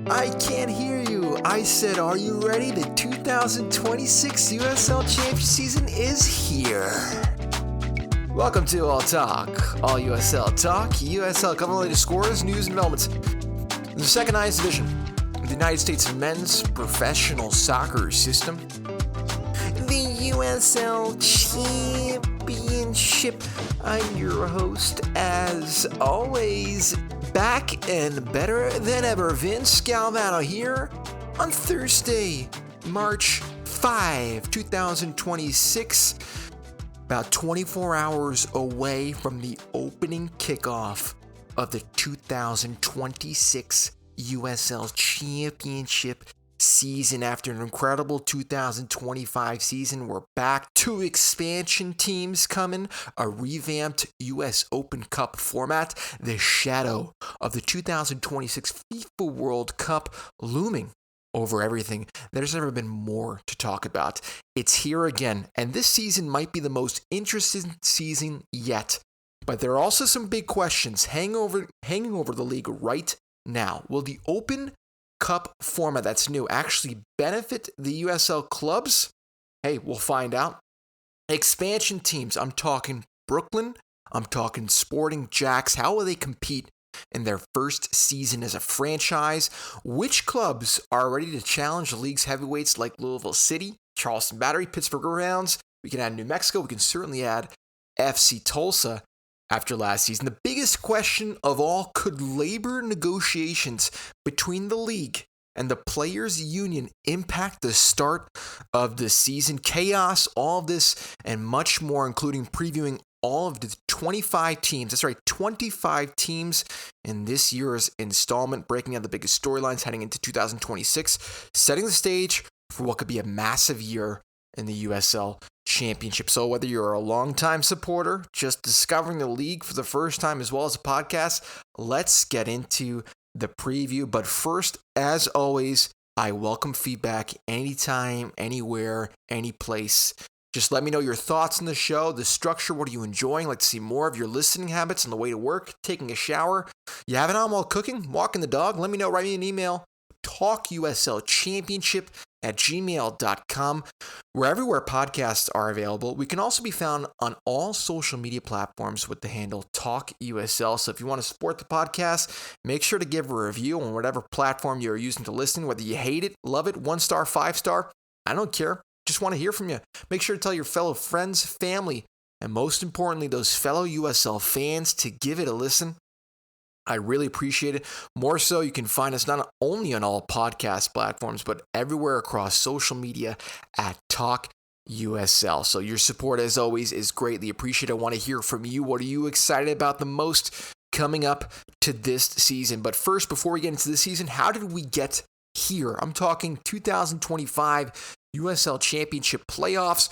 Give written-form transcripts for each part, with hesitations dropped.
I can't hear you. I said, are you ready? The 2026 USL Championship season is here. Welcome to All Talk, All USL Talk, USL covering the latest scores, news, and developments. In the second highest division of the United States men's professional soccer system, the USL Championship. I'm your host, as always, back and better than ever. Vince Galvano here on Thursday, March 5, 2026. About 24 hours away from the opening kickoff of the 2026 USL Championship season. After an incredible 2025 season, we're back. 2 expansion teams coming, a revamped US Open Cup format, the shadow of the 2026 FIFA World Cup looming over everything. There's never been more to talk about. It's here again, and this season might be the most interesting season yet. But there are also some big questions hanging over the league right now. Will the Open Cup format that's new actually benefit the USL clubs? Hey, we'll find out. Expansion teams, I'm talking Brooklyn, I'm talking Sporting Jacks. How will they compete in their first season as a franchise? Which clubs are ready to challenge the league's heavyweights like Louisville City, Charleston Battery, Pittsburgh Riverhounds? We can add New Mexico. We can certainly add FC Tulsa after last season. The biggest question of all, could labor negotiations between the league and the players' union impact the start of the season? Chaos, all of this and much more, including previewing all of the 25 teams. That's right, 25 teams in this year's installment, breaking down the biggest storylines heading into 2026, setting the stage for what could be a massive year in the USL Championship. So whether you're a longtime supporter, just discovering the league for the first time, as well as a podcast, let's get into the preview. But first, as always, I welcome feedback anytime, anywhere, any place. Just let me know your thoughts on the show, the structure. What are you enjoying? Like to see more of your listening habits on the way to work, taking a shower. You have it on while cooking, walking the dog? Let me know. Write me an email. talkuslchampionship@gmail.com. We're everywhere podcasts are available. We can also be found on all social media platforms with the handle TalkUSL. So if you want to support the podcast, make sure to give a review on whatever platform you're using to listen, whether you hate it, love it, 1 star, 5 star. I don't care. Just want to hear from you. Make sure to tell your fellow friends, family, and most importantly, those fellow USL fans to give it a listen. I really appreciate it. More so, you can find us not only on all podcast platforms, but everywhere across social media at TalkUSL. So your support, as always, is greatly appreciated. I want to hear from you. What are you excited about the most coming up to this season? But first, before we get into this season, how did we get here? I'm talking 2025 USL Championship playoffs.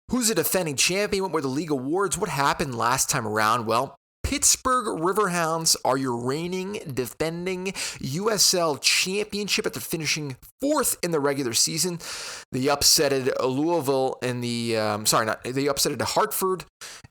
Who's the defending champion? What were the league awards? What happened last time around? Well, Pittsburgh Riverhounds are your reigning, defending USL Championship after finishing 4th in the regular season. They upsetted Louisville in the they upsetted Hartford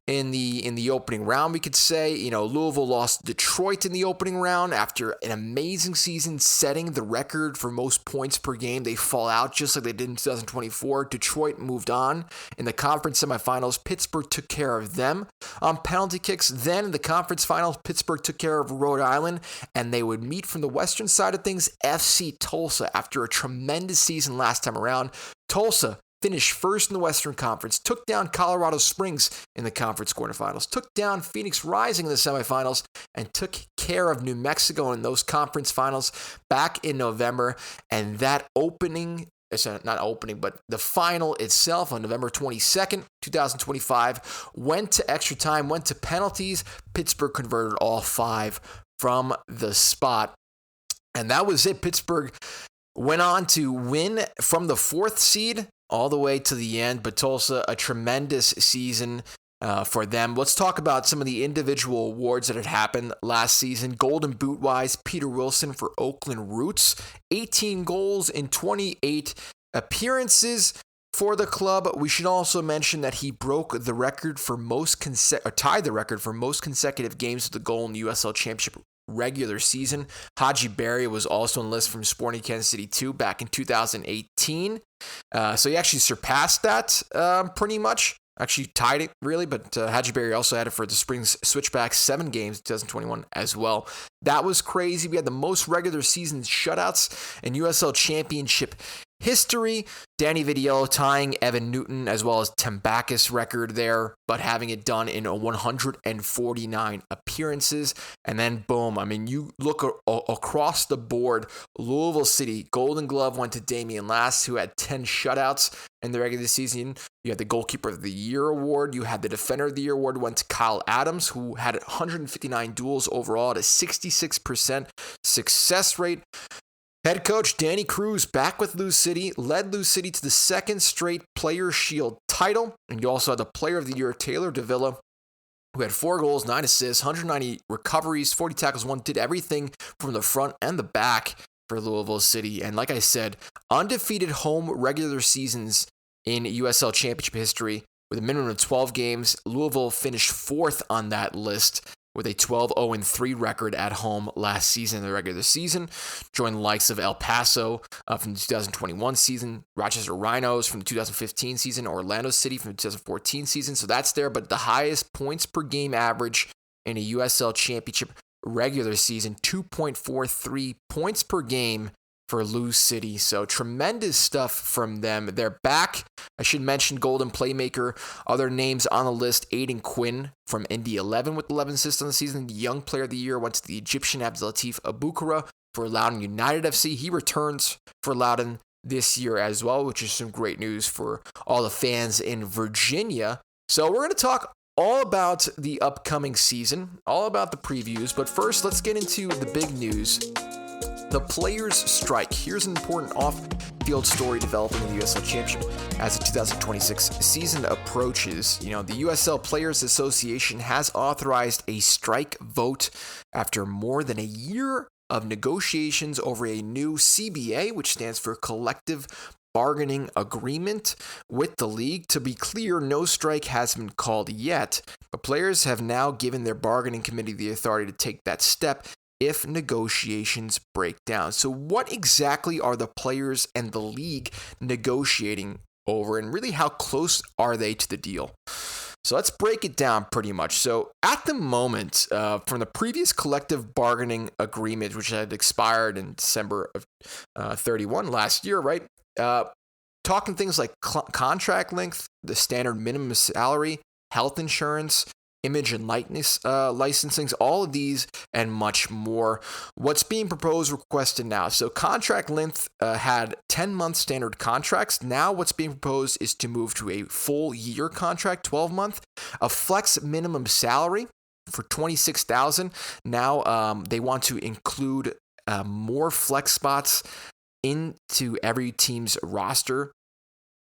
in the opening round. We could say, Louisville lost Detroit in the opening round after an amazing season, setting the record for most points per game. They fall out just like they did in 2024. Detroit moved on in the conference semifinals. Pittsburgh took care of them on penalty kicks. Then in the conference finals, Pittsburgh took care of Rhode Island, and they would meet from the western side of things, FC Tulsa. After a tremendous season last time around, Tulsa finished first in the Western Conference, took down Colorado Springs in the conference quarterfinals, took down Phoenix Rising in the semifinals, and took care of New Mexico in those conference finals back in November. And that the final itself on November 22nd, 2025, went to extra time, went to penalties. Pittsburgh converted all 5 from the spot. And that was it. Pittsburgh went on to win from the 4th seed all the way to the end. But Tulsa, a tremendous season for them. Let's talk about some of the individual awards that had happened last season. Golden Boot-wise, Peter Wilson for Oakland Roots. 18 goals in 28 appearances for the club. We should also mention that he broke the record for tied the record for most consecutive games with a goal in the USL Championship regular season. Haji Berry was also on the list from Sporting Kansas City 2 back in 2018. So he actually surpassed that pretty much. Actually tied it, really, but Haji Berry also had it for the Springs Switchbacks 7 games in 2021 as well. That was crazy. We had the most regular season shutouts in USL Championship history. Danny Vitiello tying Evan Newton as well as Tim Backus' record there, but having it done in 149 appearances. And then boom, I mean, you look across the board, Louisville City, Golden Glove went to Damian Last, who had 10 shutouts in the regular season. You had the Goalkeeper of the Year award. You had the Defender of the Year award went to Kyle Adams, who had 159 duels overall at a 66% success rate. Head coach Danny Cruz back with Lou City, led Lou City to the second straight Player Shield title. And you also had the Player of the Year, Taylor Davila, who had 4 goals, 9 assists, 190 recoveries, 40 tackles, did everything from the front and the back for Louisville City. And like I said, undefeated home regular seasons in USL Championship history with a minimum of 12 games. Louisville finished 4th on that list with a 12-0-3 record at home last season in the regular season. Joined the likes of El Paso from the 2021 season, Rochester Rhinos from the 2015 season, Orlando City from the 2014 season. So that's there, but the highest points per game average in a USL Championship regular season, 2.43 points per game for Lou City. So tremendous stuff from them. They're back. I should mention Golden Playmaker. Other names on the list, Aiden Quinn from Indy 11 with 11 assists on the season. The Young Player of the Year went to the Egyptian Abdelatif Abukara for Loudoun United FC. He returns for Loudoun this year as well, which is some great news for all the fans in Virginia. So we're going to talk all about the upcoming season, all about the previews. But first, let's get into the big news. The players' strike. Here's an important off-field story developing in the USL Championship as the 2026 season approaches. The USL Players Association has authorized a strike vote after more than a year of negotiations over a new CBA, which stands for Collective Bargaining Agreement with the league. To be clear, no strike has been called yet, but players have now given their bargaining committee the authority to take that step if negotiations break down. So what exactly are the players and the league negotiating over, and really how close are they to the deal? So let's break it down pretty much. So at the moment, from the previous collective bargaining agreement, which had expired in December of 31 last year, right? Talking things like contract length, the standard minimum salary, health insurance, image and likeness licensings, all of these and much more. What's being proposed, requested now. So contract length had 10-month standard contracts. Now what's being proposed is to move to a full year contract, 12-month, a flex minimum salary for $26,000. Now they want to include more flex spots into every team's roster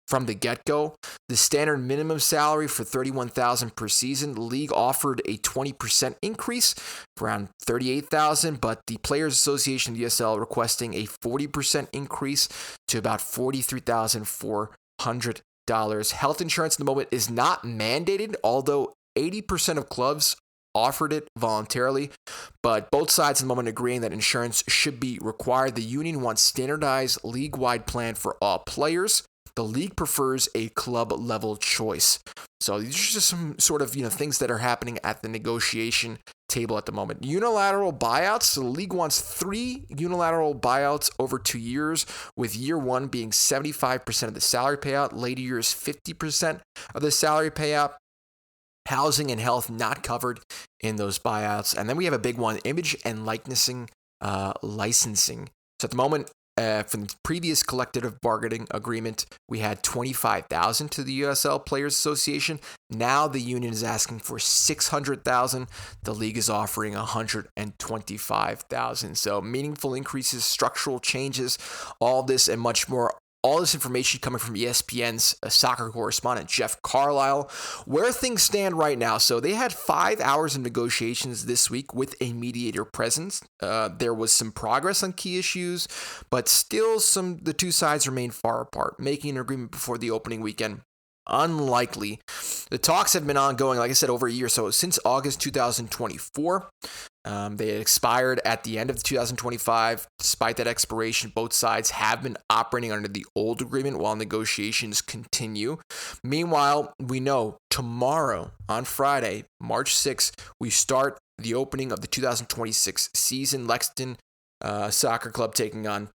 from the get-go. The standard minimum salary for $31,000 per season. The league offered a 20% increase for around $38,000, but the Players Association of the USL requesting a 40% increase to about $43,400. Health insurance at the moment is not mandated, although 80% of clubs offered it voluntarily, but both sides at the moment agreeing that insurance should be required. The union wants standardized league-wide plan for all players. The league prefers a club-level choice. So these are just some sort of things that are happening at the negotiation table at the moment. Unilateral buyouts. So the league wants 3 unilateral buyouts over 2 years, with year 1 being 75% of the salary payout, later years 50% of the salary payout. Housing and health not covered in those buyouts. And then we have a big one, image and licensing. So at the moment, from the previous collective bargaining agreement, we had $25,000 to the USL Players Association. Now the union is asking for $600,000. The league is offering $125,000. So meaningful increases, structural changes, all this and much more. All this information coming from ESPN's soccer correspondent, Jeff Carlisle. Where things stand right now. So they had 5 hours of negotiations this week with a mediator present. There was some progress on key issues, but still the two sides remain far apart, making an agreement before the opening weekend unlikely. The talks have been ongoing, like I said, over a year. So since August 2024, they had expired at the end of 2025. Despite that expiration, both sides have been operating under the old agreement while negotiations continue. Meanwhile, we know tomorrow, on Friday, March 6th, we start the opening of the 2026 season. Lexington Soccer Club taking on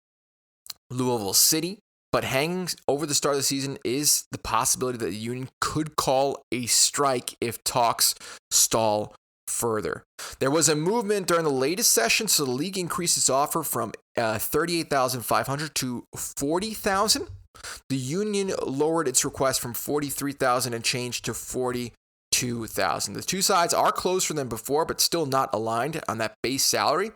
Louisville City. But hanging over the start of the season is the possibility that the union could call a strike if talks stall further. There was a movement during the latest session, so the league increased its offer from $38,500 to $40,000. The union lowered its request from $43,000 and change to $42,000. The two sides are closer than before, but still not aligned on that base salary.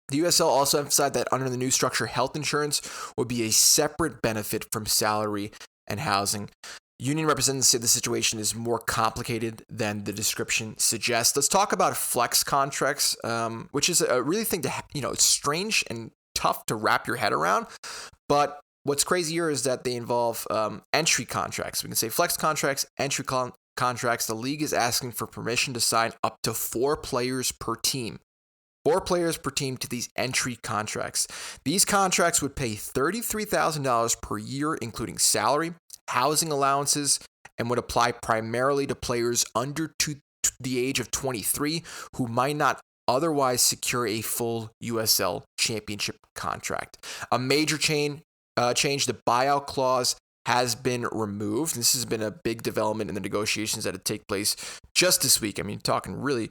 The USL also emphasized that under the new structure, health insurance would be a separate benefit from salary and housing. Union representatives say the situation is more complicated than the description suggests. Let's talk about flex contracts, which is a really thing to, it's strange and tough to wrap your head around. But what's crazy here is that they involve entry contracts. We can say flex contracts, entry contracts. The league is asking for permission to sign up to 4 players per team. 4 players per team to these entry contracts. These contracts would pay $33,000 per year, including salary, housing allowances, and would apply primarily to players under the age of 23 who might not otherwise secure a full USL Championship contract. A major change, the buyout clause has been removed. This has been a big development in the negotiations that had taken place just this week. I mean, talking really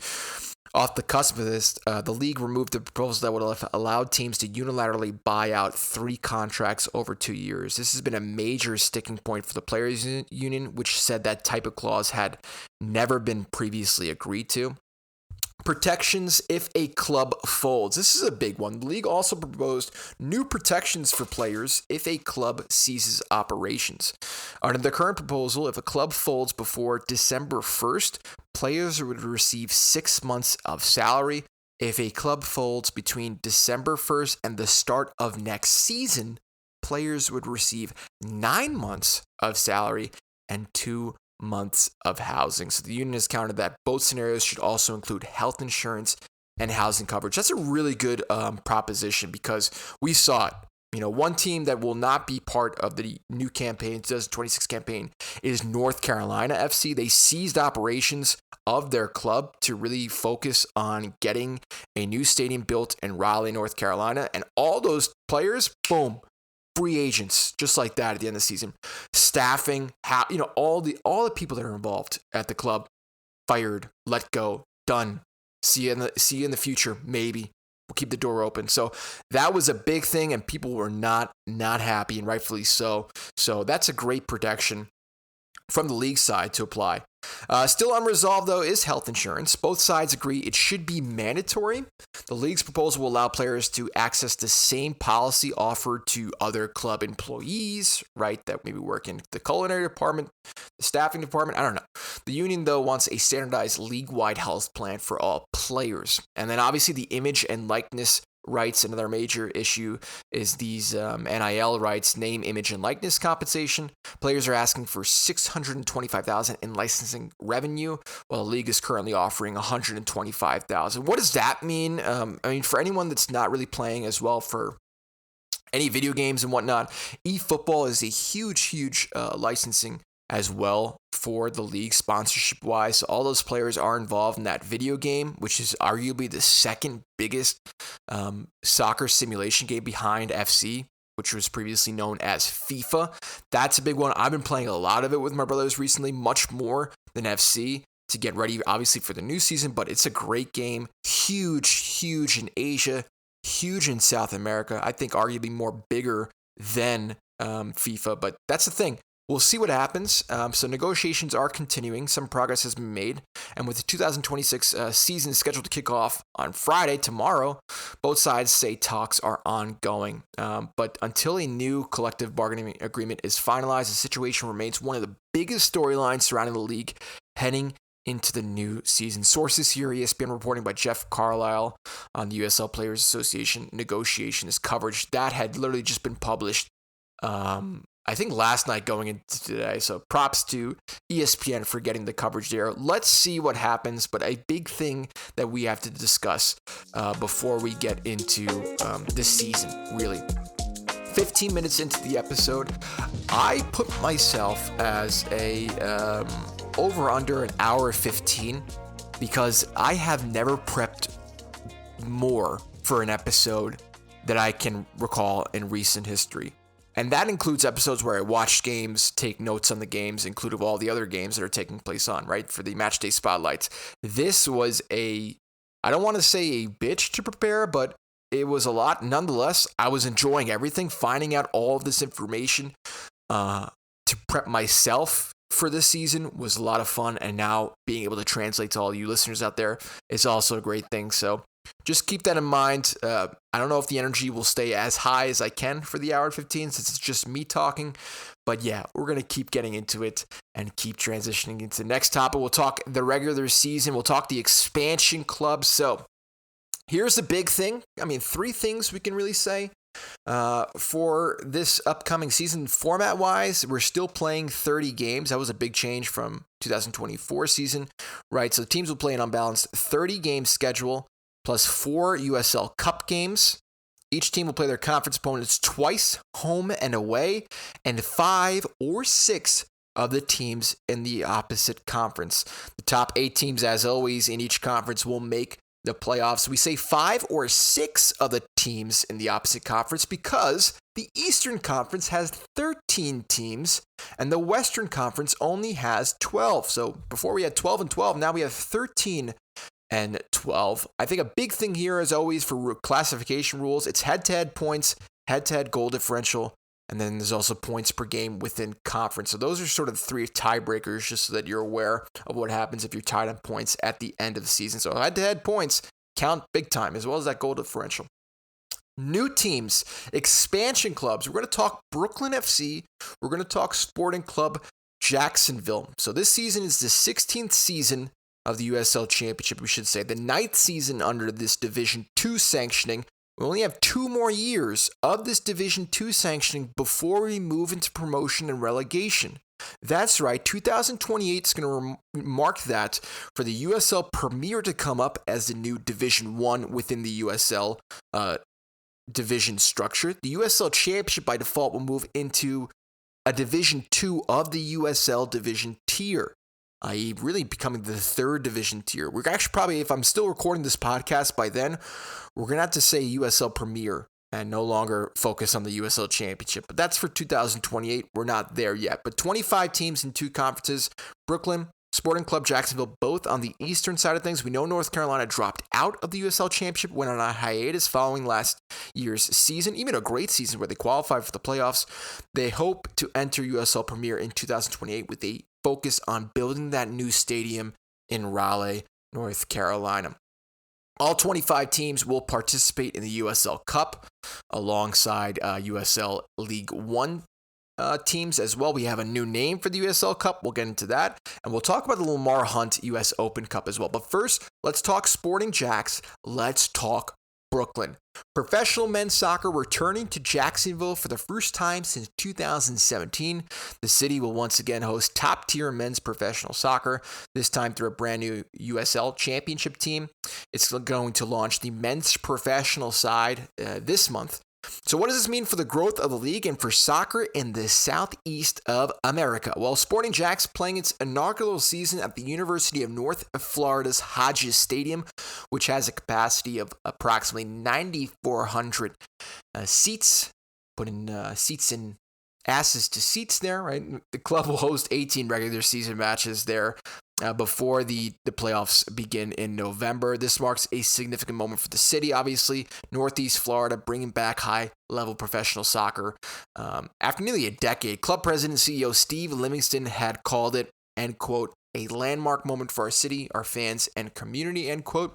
off the cusp of this, the league removed the proposal that would have allowed teams to unilaterally buy out 3 contracts over 2 years. This has been a major sticking point for the players' union, which said that type of clause had never been previously agreed to. Protections if a club folds. This is a big one. The league also proposed new protections for players if a club ceases operations. Under the current proposal, if a club folds before December 1st, players would receive 6 months of salary. If a club folds between December 1st and the start of next season, players would receive 9 months of salary and 2 months of housing. So the union has countered that both scenarios should also include health insurance and housing coverage. That's a really good proposition because we saw it. One team that will not be part of the new campaign, 2026 campaign, is North Carolina FC. They ceased operations of their club to really focus on getting a new stadium built in Raleigh, North Carolina. And all those players, boom, free agents, just like that at the end of the season. Staffing, all the people that are involved at the club, fired, let go, done. See you in the future, maybe. We'll keep the door open. So that was a big thing, and people were not happy, and rightfully so. So that's a great protection from the league side to apply. Still unresolved, though, is health insurance. Both sides agree it should be mandatory. The league's proposal will allow players to access the same policy offered to other club employees, right, that maybe work in the culinary department, the staffing department, I don't know. The union, though, wants a standardized league-wide health plan for all players. And then, obviously, the image and likeness rights. Another major issue is these NIL rights, name, image, and likeness compensation. Players are asking for $625,000 in licensing revenue, while the league is currently offering $125,000. What does that mean? For anyone that's not really playing as well for any video games and whatnot, eFootball is a huge licensing as well for the league sponsorship-wise. So all those players are involved in that video game, which is arguably the second biggest soccer simulation game behind FC, which was previously known as FIFA. That's a big one. I've been playing a lot of it with my brothers recently, much more than FC, to get ready, obviously, for the new season, but it's a great game. Huge in Asia, huge in South America. I think arguably more bigger than FIFA, but that's the thing. We'll see what happens. So negotiations are continuing. Some progress has been made. And with the 2026 season scheduled to kick off on Friday, tomorrow, both sides say talks are ongoing. But until a new collective bargaining agreement is finalized, the situation remains one of the biggest storylines surrounding the league heading into the new season. Sources here, ESPN reporting by Jeff Carlisle on the USL Players Association negotiations coverage. That had literally just been published I think last night going into today. So props to ESPN for getting the coverage there. Let's see what happens. But a big thing that we have to discuss before we get into this season, really. 15 minutes into the episode, I put myself as a over under an hour 15 because I have never prepped more for an episode that I can recall in recent history. And that includes episodes where I watch games, take notes on the games, include all the other games that are taking place on, right, for the match day spotlights. This was I don't want to say a bitch to prepare, but it was a lot. Nonetheless, I was enjoying everything, finding out all of this information to prep myself for this season was a lot of fun. And now being able to translate to all you listeners out there is also a great thing. So just keep that in mind. I don't know if the energy will stay as high as I can for the hour 15 since it's just me talking. But yeah, we're going to keep getting into it and keep transitioning into the next topic. We'll talk the regular season. We'll talk the expansion club. So here's the big thing. I mean, 3 things we can really say for this upcoming season. Format-wise, we're still playing 30 games. That was a big change from 2024 season, right? So teams will play an unbalanced 30-game schedule plus 4 USL Cup games. Each team will play their conference opponents twice, home and away, and 5 or 6 of the teams in the opposite conference. The top 8 teams, as always, in each conference will make the playoffs. We say 5 or 6 of the teams in the opposite conference because the Eastern Conference has 13 teams and the Western Conference only has 12. So before we had 12 and 12, now we have 13 and 12. I think a big thing here, as always, for classification rules, it's head-to-head points, head-to-head goal differential, and then there's also points per game within conference. So those are sort of the 3 tiebreakers, just so that you're aware of what happens if you're tied on points at the end of the season. So head-to-head points count big time, as well as that goal differential. New teams, expansion clubs. We're going to talk Brooklyn FC. We're going to talk Sporting Club Jacksonville. So this season is the 16th season of the USL Championship, we should say. The 9th season under this Division II sanctioning. We only have 2 more years of this Division II sanctioning before we move into promotion and relegation. That's right, 2028 is going to mark that for the USL Premier to come up as the new Division I within the USL division structure. The USL Championship by default will move into a Division II of the USL Division tier, i.e. really becoming the 3rd division tier. We're actually probably, if I'm still recording this podcast by then, we're going to have to say USL Premier and no longer focus on the USL Championship. But that's for 2028. We're not there yet. But 25 teams in 2 conferences. Brooklyn, Sporting Club Jacksonville, both on the eastern side of things. We know North Carolina dropped out of the USL Championship, went on a hiatus following last year's season, even a great season where they qualified for the playoffs. They hope to enter USL Premier in 2028 with a focus on building that new stadium in Raleigh, North Carolina. All 25 teams will participate in the USL Cup alongside USL League One teams as well. We have a new name for the USL Cup. We'll get into that. And we'll talk about the Lamar Hunt US Open Cup as well. But first, let's talk Sporting Jacks. Let's talk Brooklyn. Professional men's soccer returning to Jacksonville for the first time since 2017. The city will once again host top-tier men's professional soccer, this time through a brand new USL Championship team. It's going to launch the men's professional side this month. So what does this mean for the growth of the league and for soccer in the southeast of America? Well, Sporting Jacks playing its inaugural season at the University of North Florida's Hodges Stadium, which has a capacity of approximately 9,400 seats. Putting seats in asses to seats there, right? The club will host 18 regular season matches there before the playoffs begin in November. This marks a significant moment for the city, obviously. Northeast Florida bringing back high-level professional soccer. After nearly a decade, club president and CEO Steve Livingston had called it, end quote, a landmark moment for our city, our fans, and community, end quote.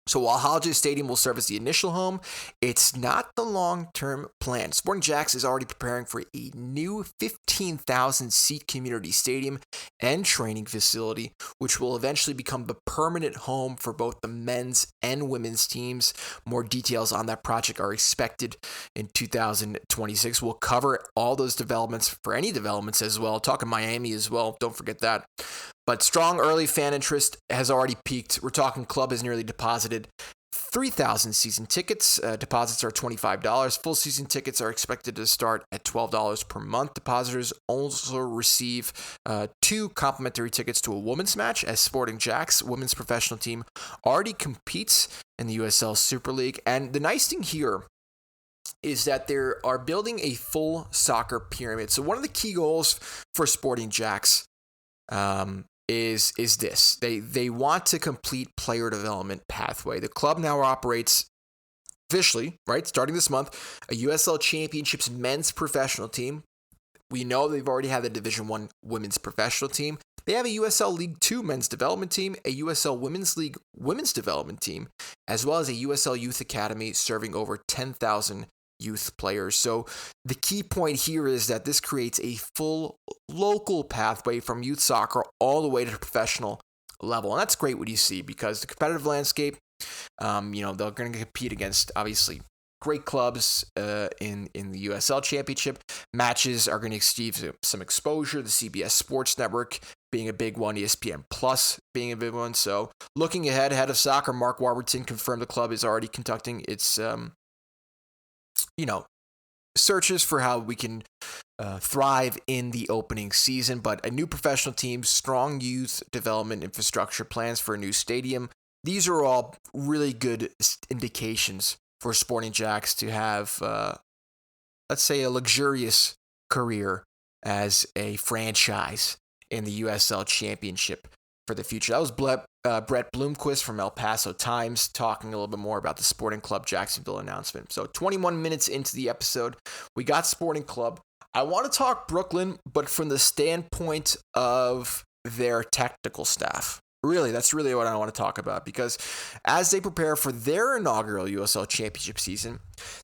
So while Holiday Stadium will serve as the initial home, it's not the long-term plan. Sporting Jacks is already preparing for a new 15,000-seat community stadium and training facility, which will eventually become the permanent home for both the men's and women's teams. More details on that project are expected in 2026. We'll cover all those developments, for any developments as well. Talking Miami as well, don't forget that. But strong early fan interest has already peaked. We're talking club has nearly deposited 3,000 season tickets. Deposits are $25. Full season tickets are expected to start at $12 per month. Depositors also receive 2 complimentary tickets to a women's match, as Sporting Jacks women's professional team already competes in the USL Super League. And the nice thing here is that they are building a full soccer pyramid. So one of the key goals for Sporting Jacks is this. They want to complete player development pathway. The club now operates officially, right, starting this month, a USL Championships men's professional team. We know they've already had the Division I women's professional team. They have a USL League 2 men's development team, a USL Women's League women's development team, as well as a USL Youth Academy serving over 10,000 youth players. So the key point here is that this creates a full local pathway from youth soccer all the way to the professional level. And that's great what you see, because the competitive landscape, they're going to compete against, obviously, great clubs in the USL Championship. Matches are going to receive some exposure. The CBS Sports Network being a big one, ESPN Plus being a big one. So looking ahead, head of soccer, Mark Warburton, confirmed the club is already conducting its searches for how we can thrive in the opening season. But a new professional team, strong youth development infrastructure, plans for a new stadium. These are all really good indications for Sporting Jacks to have, let's say, a luxurious career as a franchise in the USL Championship for the future. That was Brett Bloomquist from El Paso Times talking a little bit more about the Sporting Club Jacksonville announcement. So 21 minutes into the episode, we got Sporting Club. I want to talk Brooklyn, but from the standpoint of their technical staff. Really, that's really what I want to talk about, because as they prepare for their inaugural USL Championship season,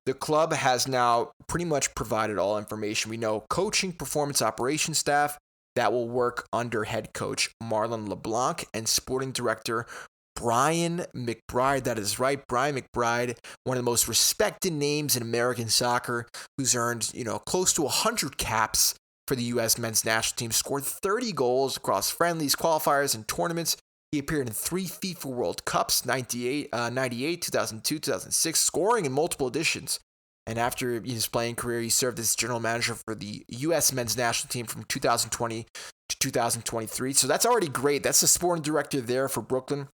the club has now pretty much provided all information. We know coaching, performance operations staff that will work under head coach Marlon LeBlanc and sporting director Brian McBride. That is right, Brian McBride, one of the most respected names in American soccer, who's earned, close to 100 caps for the U.S. men's national team, scored 30 goals across friendlies, qualifiers, and tournaments. He appeared in 3 FIFA World Cups, 98, 2002, 2006, scoring in multiple editions. And after his playing career, he served as general manager for the U.S. men's national team from 2020 to 2023. So that's already great. That's the sporting director there for Brooklyn.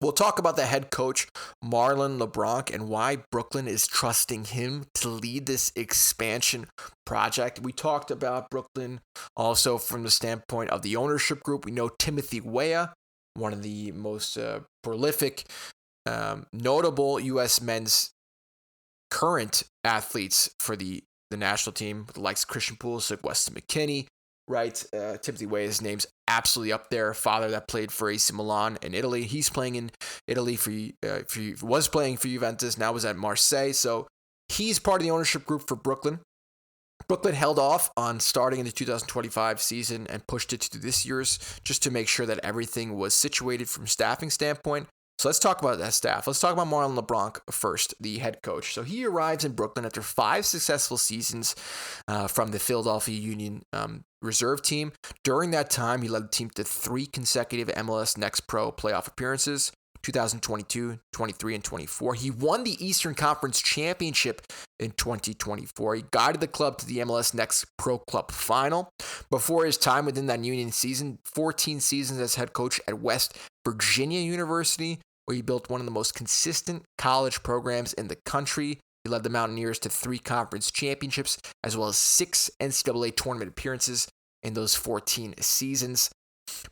We'll talk about the head coach, Marlon LeBlanc, and why Brooklyn is trusting him to lead this expansion project. We talked about Brooklyn also from the standpoint of the ownership group. We know Timothy Weah, one of the most prolific, notable U.S. men's current athletes for the national team, the likes of Christian Pulisic, Weston McKennie, right? Timothy Weah's name's absolutely up there. Father that played for AC Milan in Italy. He's playing in Italy was playing for Juventus, now was at Marseille. So he's part of the ownership group for Brooklyn. Brooklyn held off on starting in the 2025 season and pushed it to this year's just to make sure that everything was situated from staffing standpoint. So let's talk about that staff. Let's talk about Marlon LeBlanc first, the head coach. So he arrives in Brooklyn after 5 successful seasons from the Philadelphia Union reserve team. During that time, he led the team to 3 consecutive MLS Next Pro playoff appearances, 2022, 23, and 24. He won the Eastern Conference Championship in 2024. He guided the club to the MLS Next Pro Club final. Before his time within that Union season, 14 seasons as head coach at West Virginia University, where he built one of the most consistent college programs in the country. He led the Mountaineers to 3 conference championships, as well as 6 NCAA tournament appearances in those 14 seasons.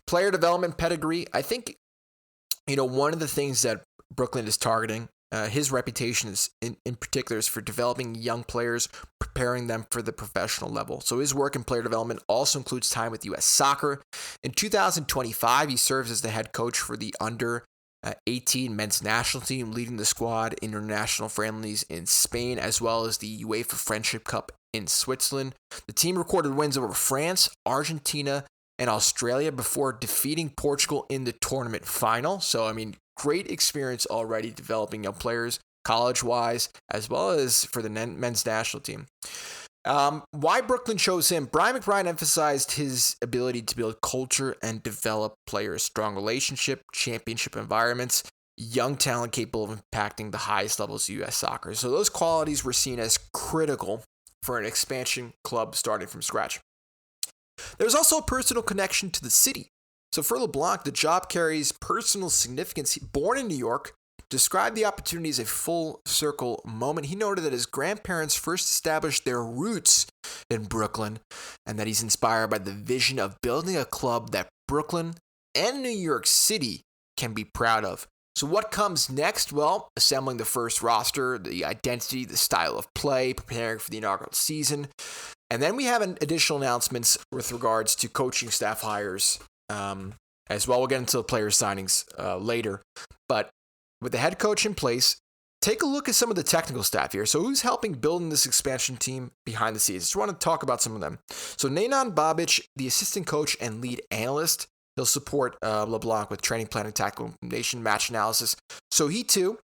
Player development pedigree, I think, one of the things that Brooklyn is targeting, his reputation is in particular is for developing young players, preparing them for the professional level. So his work in player development also includes time with U.S. Soccer. In 2025, he serves as the head coach for the under 18 men's national team, leading the squad in international friendlies in Spain, as well as the UEFA Friendship Cup in Switzerland. The team recorded wins over France, Argentina, and Australia before defeating Portugal in the tournament final. So, great experience already developing young players, college-wise, as well as for the men's national team. Why Brooklyn chose him? Brian McBride emphasized his ability to build culture and develop players, strong relationship, championship environments, young talent capable of impacting the highest levels of U.S. soccer. So those qualities were seen as critical for an expansion club starting from scratch. There's also a personal connection to the city. So for LeBlanc, the job carries personal significance. Born in New York, described the opportunity as a full circle moment. He noted that his grandparents first established their roots in Brooklyn and that he's inspired by the vision of building a club that Brooklyn and New York City can be proud of. So what comes next? Well, assembling the first roster, the identity, the style of play, preparing for the inaugural season. And then we have additional announcements with regards to coaching staff hires as well. We'll get into the player signings later. But with the head coach in place, take a look at some of the technical staff here. So who's helping building this expansion team behind the scenes? Just want to talk about some of them. So Nanan Babic, the assistant coach and lead analyst, he'll support LeBlanc with training planning, tactical implementation, match analysis. So he too,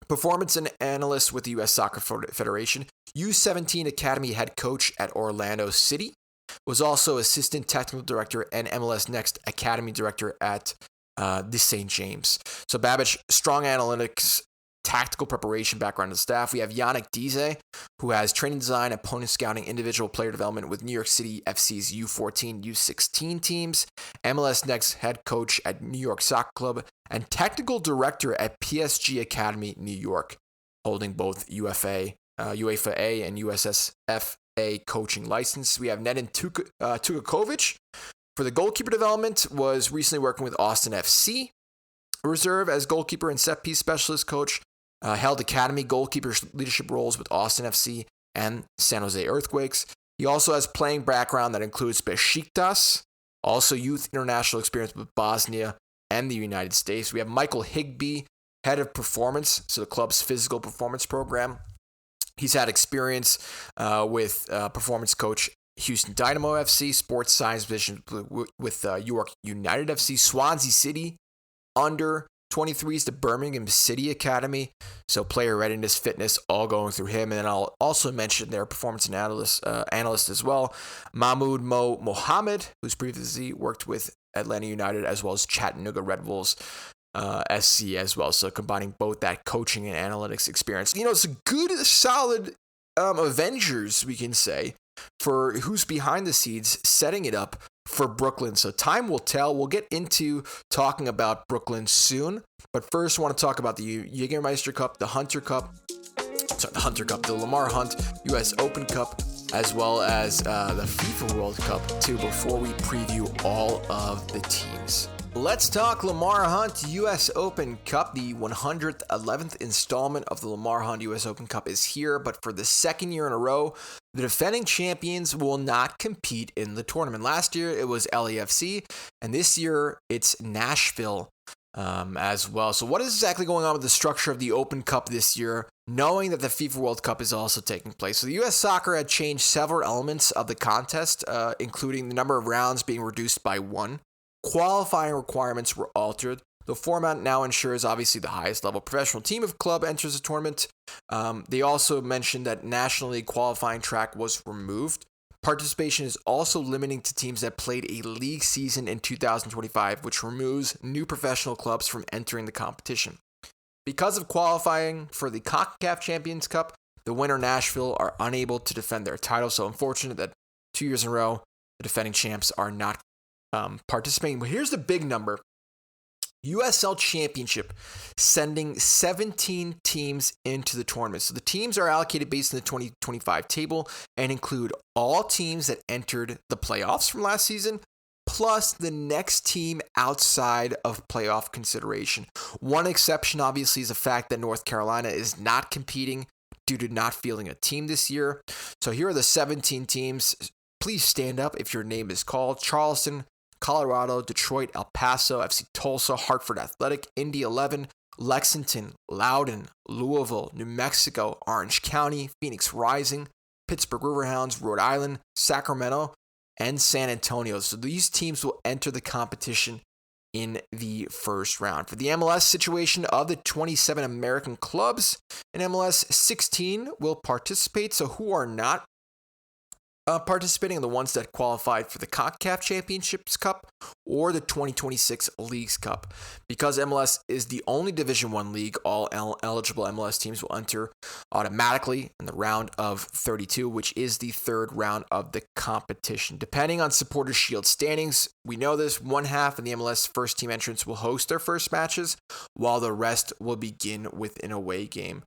performance and analyst with the U.S. Soccer Federation, U17 Academy head coach at Orlando City, was also assistant technical director and MLS Next Academy director at the St. James. So Babic, strong analytics, tactical preparation background of the staff. We have Yannick Dize, who has training design, opponent scouting, individual player development with New York City FC's U14, U16 teams, MLS Next head coach at New York Soccer Club, and technical director at PSG Academy, New York, holding both UEFA A and USSFA coaching license. We have Nedim Tukakovic, for the goalkeeper development, was recently working with Austin FC Reserve as goalkeeper and set piece specialist coach, held academy goalkeeper leadership roles with Austin FC and San Jose Earthquakes. He also has playing background that includes Besiktas, also youth international experience with Bosnia and the United States. We have Michael Higbee, head of performance, so the club's physical performance program. He's had experience with performance coach Houston Dynamo FC, sports science position with York United FC, Swansea City, under 23s to Birmingham City Academy. So player readiness, fitness, all going through him. And then I'll also mention their performance analyst as well, Mahmoud Mohammed, who's previously worked with Atlanta United as well as Chattanooga Red Wolves SC as well. So combining both that coaching and analytics experience. It's a good, solid Avengers, we can say, for who's behind the scenes setting it up for Brooklyn. So time will tell. We'll get into talking about Brooklyn soon. But first, I want to talk about the Jägermeister Cup, the Lamar Hunt US Open Cup, as well as the FIFA World Cup too, before we preview all of the teams. Let's talk Lamar Hunt US Open Cup. The 111th installment of the Lamar Hunt US Open Cup is here, but for the second year in a row, the defending champions will not compete in the tournament. Last year, it was LAFC, and this year, it's Nashville as well. So what is exactly going on with the structure of the Open Cup this year, knowing that the FIFA World Cup is also taking place? So the U.S. Soccer had changed several elements of the contest, including the number of rounds being reduced by 1. Qualifying requirements were altered. The format now ensures, obviously, the highest level professional team of club enters the tournament. They also mentioned that National League qualifying track was removed. Participation is also limiting to teams that played a league season in 2025, which removes new professional clubs from entering the competition. Because of qualifying for the CONCACAF Champions Cup, the winner Nashville are unable to defend their title. So unfortunate that 2 years in a row, the defending champs are not participating. But here's the big number. USL Championship sending 17 teams into the tournament. So the teams are allocated based on the 2025 table and include all teams that entered the playoffs from last season, plus the next team outside of playoff consideration. One exception, obviously, is the fact that North Carolina is not competing due to not fielding a team this year. So here are the 17 teams. Please stand up if your name is called. Charleston, Colorado, Detroit, El Paso, FC Tulsa, Hartford Athletic, Indy 11, Lexington, Loudoun, Louisville, New Mexico, Orange County, Phoenix Rising, Pittsburgh Riverhounds, Rhode Island, Sacramento, and San Antonio. So these teams will enter the competition in the first round. For the MLS situation of the 27 American clubs, in MLS 16 will participate. So who are not participating are the ones that qualified for the Kickoff Championships Cup or the 2026 Leagues Cup. Because MLS is the only Division I league, all eligible MLS teams will enter automatically in the round of 32, which is the third round of the competition. Depending on Supporters Shield standings, we know this, one half of the MLS first team entrants will host their first matches, while the rest will begin with an away game.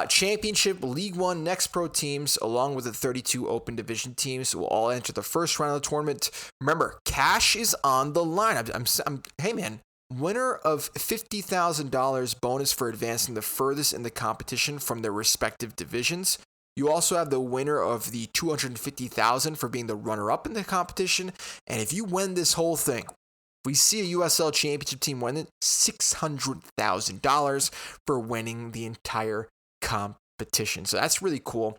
Championship, League One, Next Pro teams, along with the 32 Open Division teams, will all enter the first round of the tournament. Remember, cash is on the line. Hey man, winner of $50,000 bonus for advancing the furthest in the competition from their respective divisions. You also have the winner of the $250,000 for being the runner-up in the competition. And if you win this whole thing, we see a USL Championship team win it, $600,000 for winning the entire competition. So that's really cool.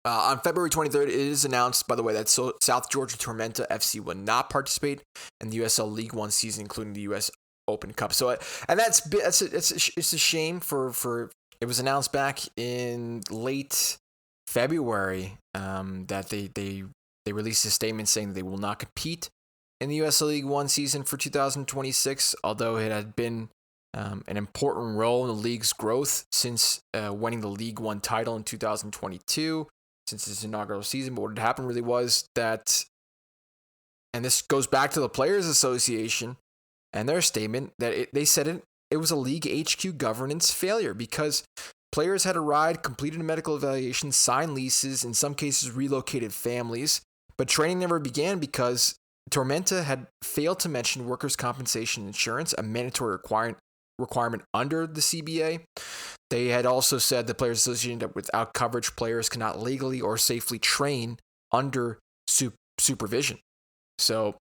On February 23rd, it is announced, by the way, that South Georgia Tormenta FC will not participate in the USL League One season, including the US Open Cup. So, and it's a shame for it was announced back in late February that they released a statement saying that they will not compete in the USL League One season for 2026, although it had been an important role in the league's growth since winning the League One title in 2022, since its inaugural season. But what had happened really was that, and this goes back to the Players Association and their statement, that they said it was a league HQ governance failure because players had arrived, completed a medical evaluation, signed leases, in some cases relocated families, but training never began because Tormenta had failed to mention workers' compensation insurance, a mandatory requirement under the CBA. They had also said the Players Association that without coverage, players cannot legally or safely train under supervision. So,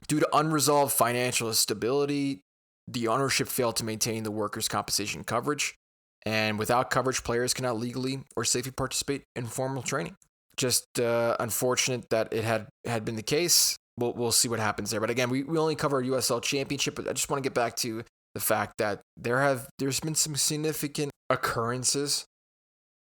due to unresolved financial instability, the ownership failed to maintain the workers' compensation coverage, and without coverage, players cannot legally or safely participate in formal training. Just unfortunate that it had been the case. We'll see what happens there. But again, we only cover USL Championship, but I just want to get back to the fact that there's been some significant occurrences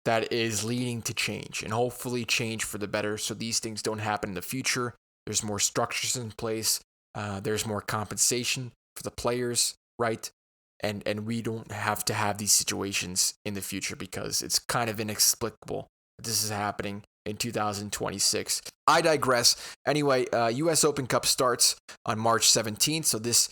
that is leading to change, and hopefully change for the better, so these things don't happen in the future. There's more structures in place. There's more compensation for the players, right? And we don't have to have these situations in the future, because it's kind of inexplicable that this is happening in 2026. I digress. Anyway, US Open Cup starts on March 17th, so this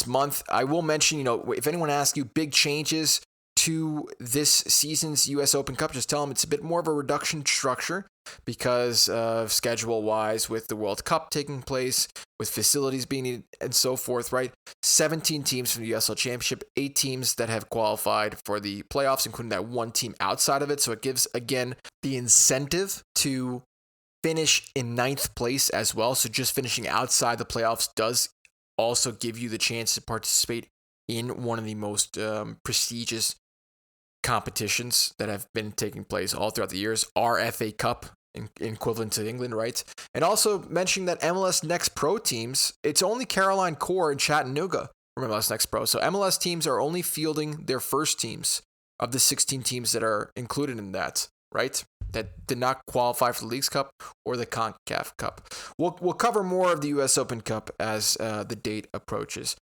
month. I will mention, if anyone asks you big changes to this season's US Open Cup, just tell them it's a bit more of a reduction structure because of schedule-wise, with the World Cup taking place, with facilities being needed, and so forth, right? 17 teams from the USL Championship, 8 teams that have qualified for the playoffs, including that one team outside of it. So it gives, again, the incentive to finish in 9th place as well. So just finishing outside the playoffs does also give you the chance to participate in one of the most prestigious competitions that have been taking place all throughout the years, our FA Cup, equivalent to England, right? And also mentioning that MLS Next Pro teams, it's only Caroline Core and Chattanooga from MLS Next Pro. So MLS teams are only fielding their first teams of the 16 teams that are included in that, right? That did not qualify for the Leagues Cup or the CONCACAF Cup. We'll cover more of the US Open Cup as the date approaches.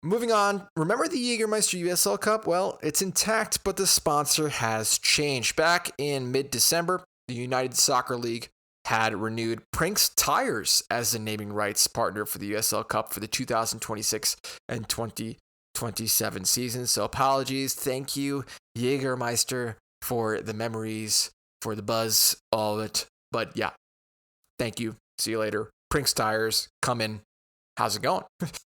Moving on, remember the Jägermeister USL Cup? Well, it's intact, but the sponsor has changed. Back in mid-December, the United Soccer League had renewed Prinks Tires as the naming rights partner for the USL Cup for the 2026 and 2027 season. So apologies, thank you, Jägermeister, for the memories, for the buzz, all of it. But yeah, thank you. See you later. Prinks Tires, come in. How's it going?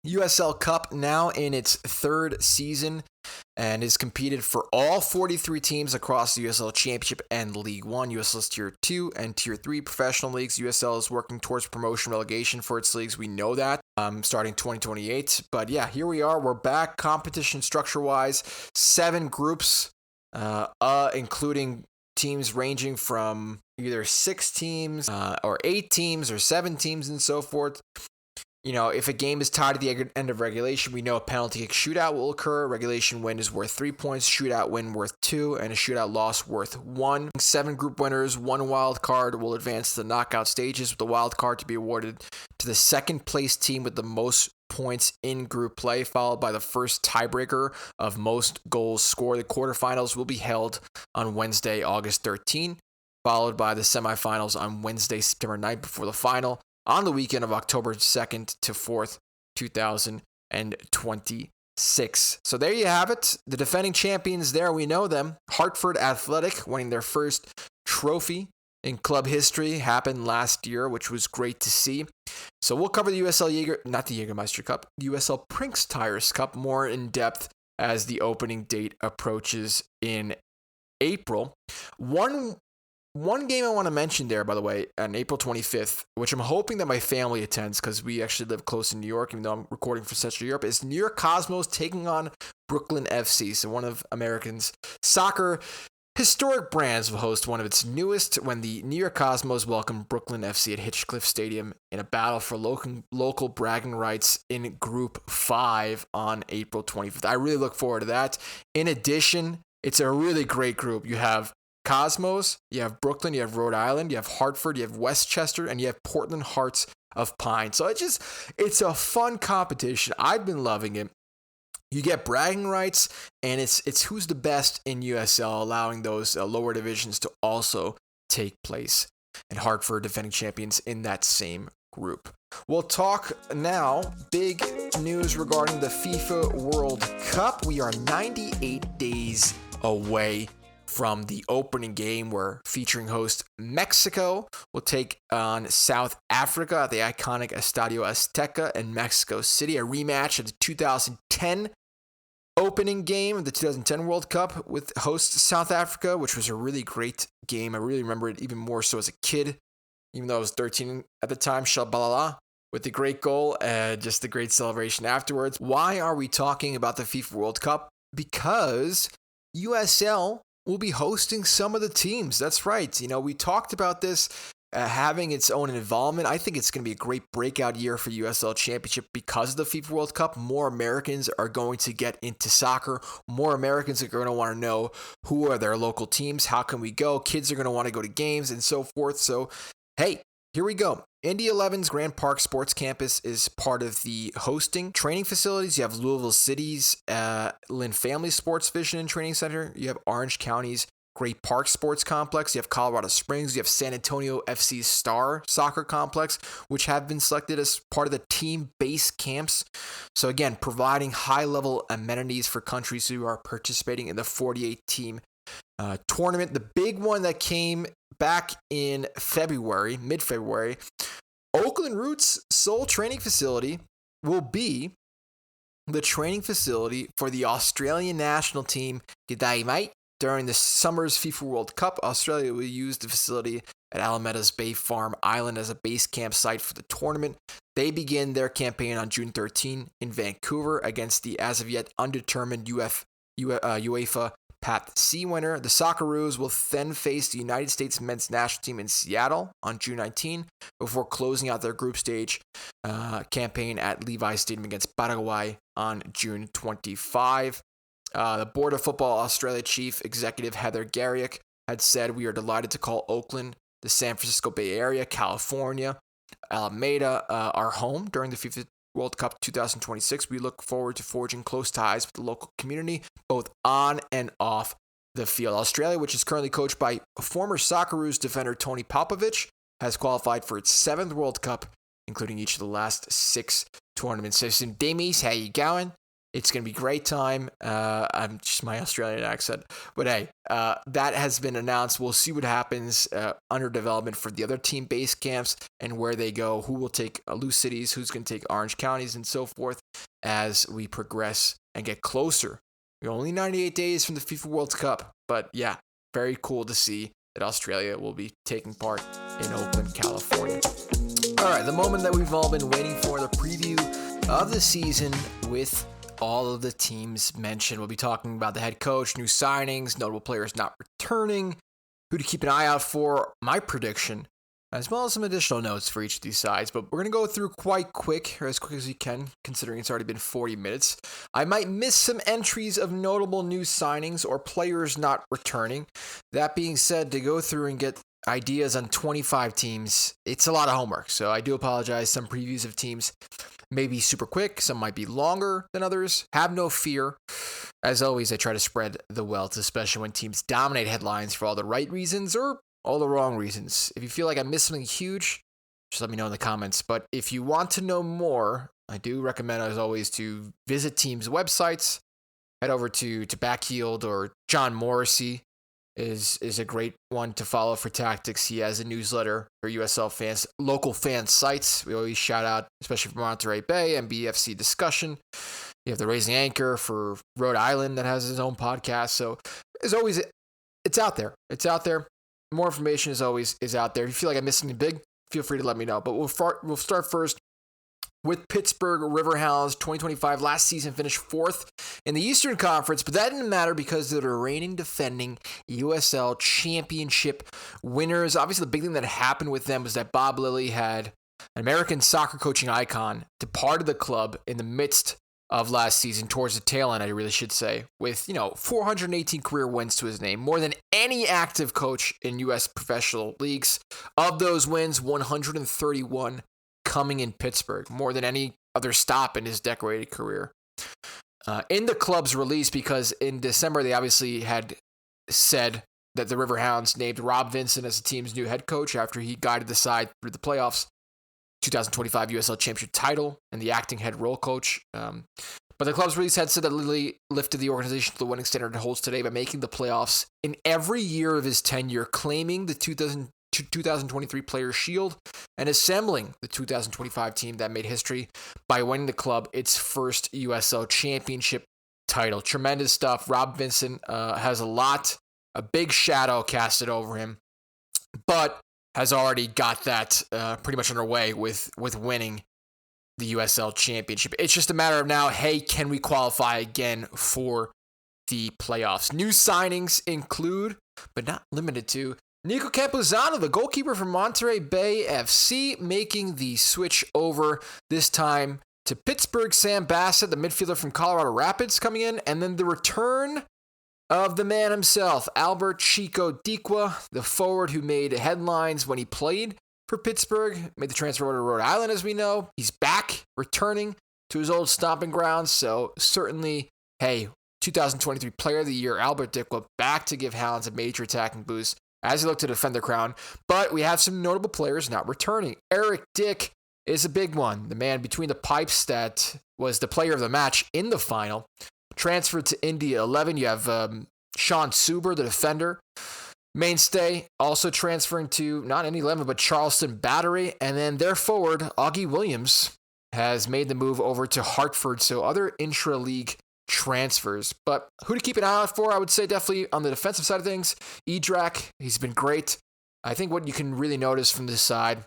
USL Cup now in its third season and is competed for all 43 teams across the USL Championship and League One. USL's Tier 2 and Tier 3 professional leagues. USL is working towards promotion relegation for its leagues. We know that starting 2028. But yeah, here we are. We're back competition structure-wise. 7 groups, including teams ranging from either 6 teams or 8 teams or 7 teams and so forth. You know, if a game is tied at the end of regulation, we know a penalty kick shootout will occur. Regulation win is worth 3 points, shootout win worth 2, and a shootout loss worth 1. 7 group winners, 1 wild card will advance to the knockout stages, with the wild card to be awarded to the second place team with the most points in group play, followed by the first tiebreaker of most goals scored. The quarterfinals will be held on Wednesday, August 13, followed by the semifinals on Wednesday, September 9th before the final, on the weekend of October 2nd to 4th, 2026. So there you have it. The defending champions there, we know them. Hartford Athletic winning their first trophy in club history happened last year, which was great to see. So we'll cover the Jägermeister Cup, the USL Prinks Tires Cup more in depth as the opening date approaches in April. One game I want to mention there, by the way, on April 25th, which I'm hoping that my family attends because we actually live close in New York, even though I'm recording for Central Europe, is New York Cosmos taking on Brooklyn FC. So one of Americans' soccer historic brands will host one of its newest when the New York Cosmos welcome Brooklyn FC at Hitchcliff Stadium in a battle for local bragging rights in Group 5 on April 25th. I really look forward to that. In addition, it's a really great group. You have Cosmos, you have Brooklyn, you have Rhode Island, you have Hartford, you have Westchester, and you have Portland Hearts of Pine. So it's a fun competition. I've been loving it. You get bragging rights, and it's who's the best in USL, allowing those lower divisions to also take place. And Hartford defending champions in that same group. We'll talk now, big news regarding the FIFA World Cup. We are 98 days away from the opening game, where featuring host Mexico will take on South Africa at the iconic Estadio Azteca in Mexico City, a rematch of the 2010 opening game of the 2010 World Cup with host South Africa, which was a really great game. I really remember it even more so as a kid, even though I was 13 at the time. Shabalala with the great goal and just the great celebration afterwards. Why are we talking about the FIFA World Cup? Because USL will be hosting some of the teams. That's right. You know, we talked about this having its own involvement. I think it's going to be a great breakout year for USL Championship because of the FIFA World Cup. More Americans are going to get into soccer. More Americans are going to want to know who are their local teams. How can we go? Kids are going to want to go to games and so forth. So, hey, here we go. Indy 11's Grand Park Sports Campus is part of the hosting training facilities. You have Louisville City's Lynn Family Sports Vision and Training Center. You have Orange County's Great Park Sports Complex. You have Colorado Springs. You have San Antonio FC's Star Soccer Complex, which have been selected as part of the team base camps. So again, providing high-level amenities for countries who are participating in the 48-team tournament. The big one that came back in February, mid-February, Oakland Roots' sole training facility will be the training facility for the Australian national team, G'day Mate. During the summer's FIFA World Cup, Australia will use the facility at Alameda's Bay Farm Island as a base camp site for the tournament. They begin their campaign on June 13 in Vancouver against the as of yet undetermined UEFA Path C winner. The Socceroos will then face the United States men's national team in Seattle on June 19 before closing out their group stage campaign at Levi Stadium against Paraguay on June 25. The Board of Football Australia Chief Executive Heather Garrick had said, "We are delighted to call Oakland, the San Francisco Bay Area, California, Alameda our home during the FIFA World Cup 2026. We look forward to forging close ties with the local community, both on and off the field." Australia, which is currently coached by former Socceroos defender Tony Popovich, has qualified for its 7th World Cup, including each of the last 6 tournaments. So, Demis, how you going? It's going to be a great time. I'm just my Australian accent. But hey, that has been announced. We'll see what happens under development for the other team base camps and where they go, who will take loose cities, who's going to take orange counties, and so forth as we progress and get closer. We're only 98 days from the FIFA World Cup. But yeah, very cool to see that Australia will be taking part in Oakland, California. All right, the moment that we've all been waiting for, the preview of the season with all of the teams mentioned. We'll be talking about the head coach, new signings, notable players not returning, who to keep an eye out for, my prediction, as well as some additional notes for each of these sides. But we're going to go through quite quick, or as quick as we can, considering it's already been 40 minutes. I might miss some entries of notable new signings or players not returning. That being said, to go through and get ideas on 25 teams, it's a lot of homework. So I do apologize. Some previews of teams may be super quick. Some might be longer than others. Have no fear. As always, I try to spread the wealth, especially when teams dominate headlines for all the right reasons or all the wrong reasons. If you feel like I missed something huge, just let me know in the comments. But if you want to know more, I do recommend, as always, to visit teams' websites. Head over to Backheeled or John Morrissey is a great one to follow for tactics. He has a newsletter for USL fans, local fan sites. We always shout out, especially for Monterey Bay and BFC discussion. You have the Raising Anchor for Rhode Island that has his own podcast. So as always, it's out there. It's out there. More information as always is out there. If you feel like I missed something big, feel free to let me know. But we'll start first with Pittsburgh Riverhounds. 2025 last season finished 4th in the Eastern Conference, but that didn't matter because they're the reigning defending USL Championship winners. Obviously, the big thing that happened with them was that Bob Lilly had an American soccer coaching icon departed the club in the midst of last season, towards the tail end, I really should say, with 418 career wins to his name, more than any active coach in U.S. professional leagues. Of those wins, 131 coming in Pittsburgh, more than any other stop in his decorated career. In the club's release, because in December they obviously had said that the Riverhounds named Rob Vincent as the team's new head coach after he guided the side through the playoffs, 2025 USL Championship title, and the acting head role coach. But the club's release had said that Lilly lifted the organization to the winning standard it holds today by making the playoffs in every year of his tenure, claiming the 2023 Players' Shield, and assembling the 2025 team that made history by winning the club its first USL Championship title. Tremendous stuff. Rob Vincent has a big shadow casted over him, but has already got that pretty much underway with winning the USL Championship. It's just a matter of now, hey, can we qualify again for the playoffs? New signings include, but not limited to, Nico Campuzano, the goalkeeper from Monterey Bay FC, making the switch over this time to Pittsburgh. Sam Bassett, the midfielder from Colorado Rapids, coming in. And then the return of the man himself, Albert Chico Dikwa, the forward who made headlines when he played for Pittsburgh, made the transfer over to Rhode Island, as we know. He's back, returning to his old stomping grounds. So certainly, hey, 2023 Player of the Year, Albert Dikwa, back to give Hounds a major attacking boost as he looked to defend the crown. But we have some notable players not returning. Eric Dick is a big one. The man between the pipes that was the player of the match in the final. Transferred to India 11. You have Sean Suber, the defender. Mainstay, also transferring to not Indy 11, but Charleston Battery. And then their forward, Augie Williams, has made the move over to Hartford. So other intra-league transfers. But who to keep an eye out for, I would say definitely on the defensive side of things, Edrak, he's been great. I think what you can really notice from this side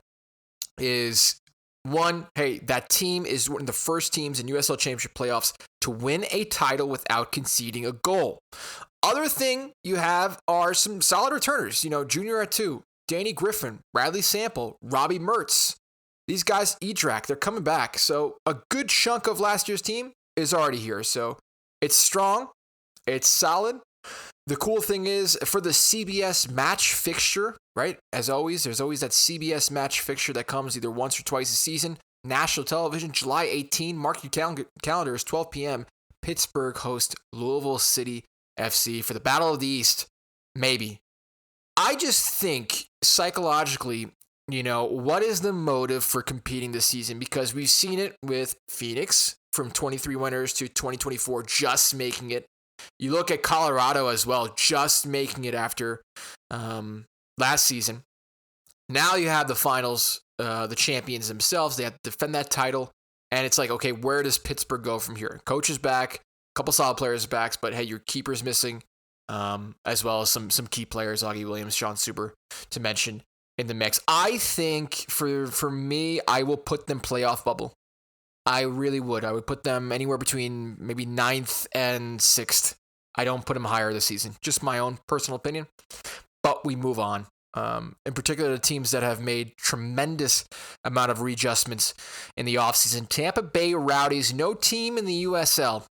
is, one, hey, that team is one of the first teams in USL Championship playoffs to win a title without conceding a goal. Other thing you have are some solid returners. Junior at 2, Danny Griffin, Bradley Sample, Robbie Mertz. These guys, Edrak, they're coming back. So a good chunk of last year's team is already here. So it's strong. It's solid. The cool thing is, for the CBS match fixture, right? As always, there's always that CBS match fixture that comes either once or twice a season. National television, July 18. Mark your calendars, 12 p.m. Pittsburgh host Louisville City FC for the Battle of the East. Maybe. I just think psychologically, what is the motive for competing this season? Because we've seen it with Phoenix, from 23 winners to 2024, just making it. You look at Colorado as well, just making it after last season. Now you have the finals, the champions themselves. They have to defend that title. And it's like, okay, where does Pittsburgh go from here? Coach is back, a couple solid players back, but hey, your keeper's missing, as well as some key players, Augie Williams, Sean Super, to mention in the mix. I think for me, I will put them playoff bubble. I really would. I would put them anywhere between maybe 9th and 6th. I don't put them higher this season. Just my own personal opinion. But we move on. In particular, the teams that have made tremendous amount of readjustments in the offseason. Tampa Bay Rowdies, no team in the USL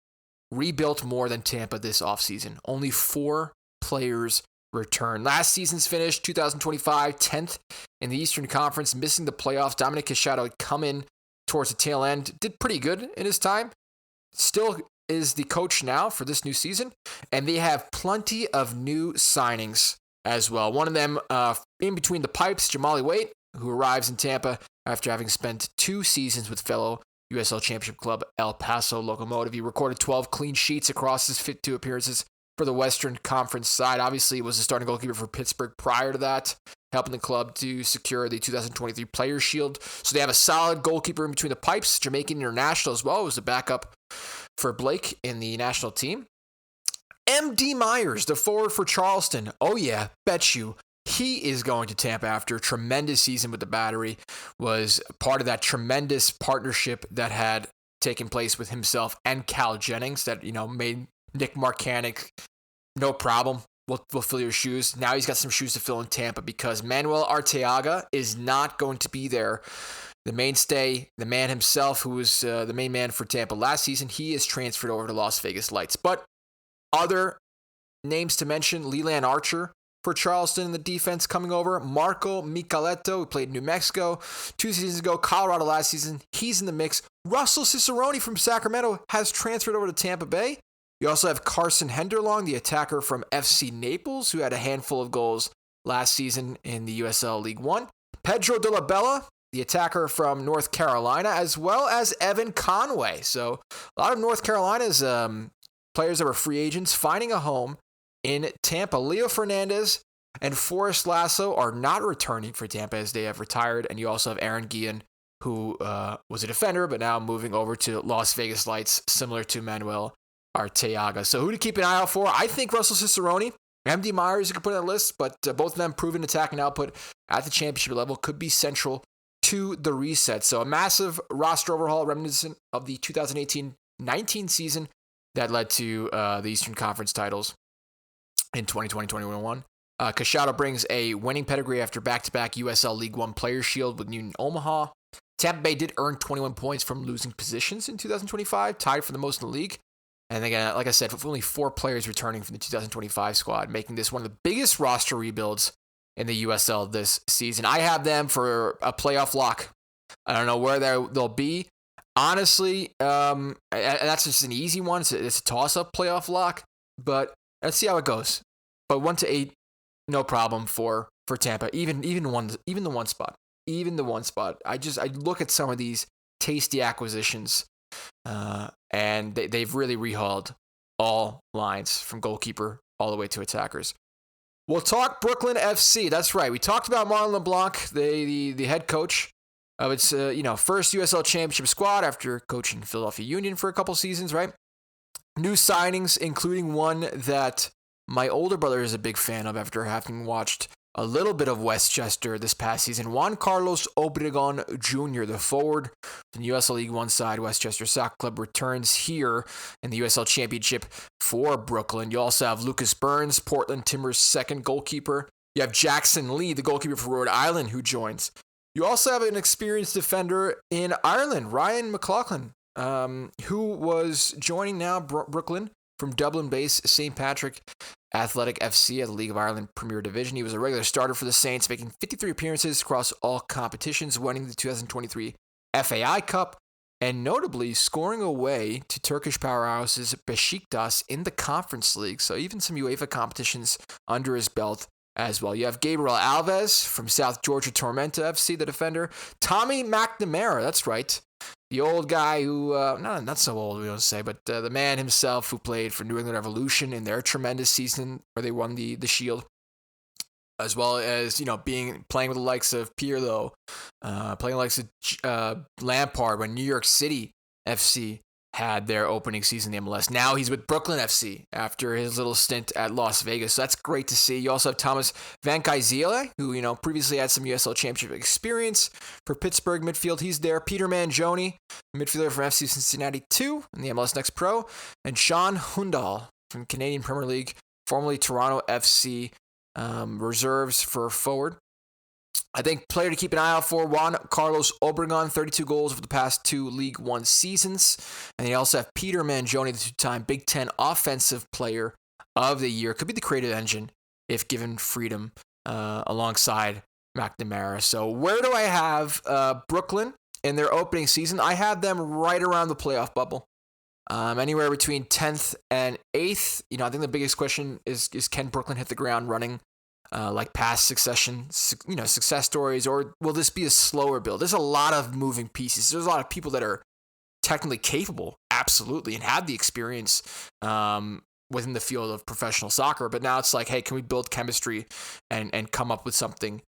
rebuilt more than Tampa this offseason. Only 4 players returned. Last season's finish, 2025, 10th in the Eastern Conference, missing the playoffs. Dominic Casciato had come in towards the tail end, did pretty good in his time. Still is the coach now for this new season, and they have plenty of new signings as well. One of them, in between the pipes, Jamali Waite, who arrives in Tampa after having spent 2 seasons with fellow USL Championship club El Paso Locomotive. He recorded 12 clean sheets across his 52 appearances for the Western Conference side. Obviously, he was the starting goalkeeper for Pittsburgh prior to that, helping the club to secure the 2023 Players' Shield. So they have a solid goalkeeper in between the pipes. Jamaican international as well, was the backup for Blake in the national team. M.D. Myers, the forward for Charleston. Oh yeah, bet you. He is going to Tampa after a tremendous season with the Battery. Was part of that tremendous partnership that had taken place with himself and Cal Jennings that, made Nick Marcanic no problem. We'll fill your shoes. Now he's got some shoes to fill in Tampa because Manuel Arteaga is not going to be there. The mainstay, the man himself, who was the main man for Tampa last season, he is transferred over to Las Vegas Lights. But other names to mention, Leland Archer for Charleston in the defense coming over. Marco Micheletto, who played in New Mexico 2 seasons ago, Colorado last season. He's in the mix. Russell Cicerone from Sacramento has transferred over to Tampa Bay. You also have Carson Henderlong, the attacker from FC Naples, who had a handful of goals last season in the USL League One. Pedro de la Bella, the attacker from North Carolina, as well as Evan Conway. So a lot of North Carolina's players that were free agents finding a home in Tampa. Leo Fernandez and Forrest Lasso are not returning for Tampa as they have retired. And you also have Aaron Guillen, who was a defender, but now moving over to Las Vegas Lights, similar to Manuel Arteaga. So who to keep an eye out for? I think Russell Cicerone, M.D. Myers, you could put on the list, but both of them proven attacking output at the championship level could be central to the reset. So a massive roster overhaul reminiscent of the 2018-19 season that led to the Eastern Conference titles in 2020-21. Casciato brings a winning pedigree after back-to-back USL League One Players' Shield with Newton Omaha. Tampa Bay did earn 21 points from losing positions in 2025, tied for the most in the league. And again, like I said, with only 4 players returning from the 2025 squad, making this one of the biggest roster rebuilds in the USL this season. I have them for a playoff lock. I don't know where they'll be. Honestly, that's just an easy one. It's a toss-up playoff lock, but let's see how it goes. But 1 to 8, no problem for Tampa. Even the one spot. I look at some of these tasty acquisitions, and they've really rehauled all lines from goalkeeper all the way to attackers. We'll talk Brooklyn FC. That's right. We talked about Marlon LeBlanc, the head coach of its first USL Championship squad after coaching Philadelphia Union for a couple seasons, right? New signings, including one that my older brother is a big fan of after having watched a little bit of Westchester this past season. Juan Carlos Obregon Jr., the forward from the USL League One side, Westchester Soccer Club, returns here in the USL Championship for Brooklyn. You also have Lucas Burns, Portland Timbers' second goalkeeper. You have Jackson Lee, the goalkeeper for Rhode Island, who joins. You also have an experienced defender in Ireland, Ryan McLaughlin, who was joining now Brooklyn from Dublin-based St. Patrick Athletic FC at the League of Ireland Premier Division. He was a regular starter for the Saints, making 53 appearances across all competitions, winning the 2023 FAI Cup, and notably scoring away to Turkish powerhouses Besiktas in the Conference League. So even some UEFA competitions under his belt as well. You have Gabriel Alves from South Georgia Tormenta FC, the defender. Tommy McNamara, that's right, the old guy who, not so old, we don't say, but the man himself who played for New England Revolution in their tremendous season where they won the Shield, as well as, playing with the likes of Pirlo, playing with the likes of Lampard when New York City FC had their opening season in the MLS. Now he's with Brooklyn FC after his little stint at Las Vegas. So that's great to see. You also have Thomas Van Gijzele, who, previously had some USL Championship experience for Pittsburgh midfield. He's there. Peter Mangione, midfielder from FC Cincinnati 2 in the MLS Next Pro. And Sean Hundal from Canadian Premier League, formerly Toronto FC, reserves for forward. I think player to keep an eye out for, Juan Carlos Obregon, 32 goals over the past 2 League One seasons. And you also have Peter Mangione, the 2-time Big Ten Offensive Player of the Year. Could be the creative engine if given freedom alongside McNamara. So where do I have Brooklyn in their opening season? I had them right around the playoff bubble. Anywhere between 10th and 8th. I think the biggest question is can Brooklyn hit the ground running? Like past success stories, or will this be a slower build? There's a lot of moving pieces. There's a lot of people that are technically capable, absolutely, and have the experience within the field of professional soccer. But now it's like, hey, can we build chemistry and come up with something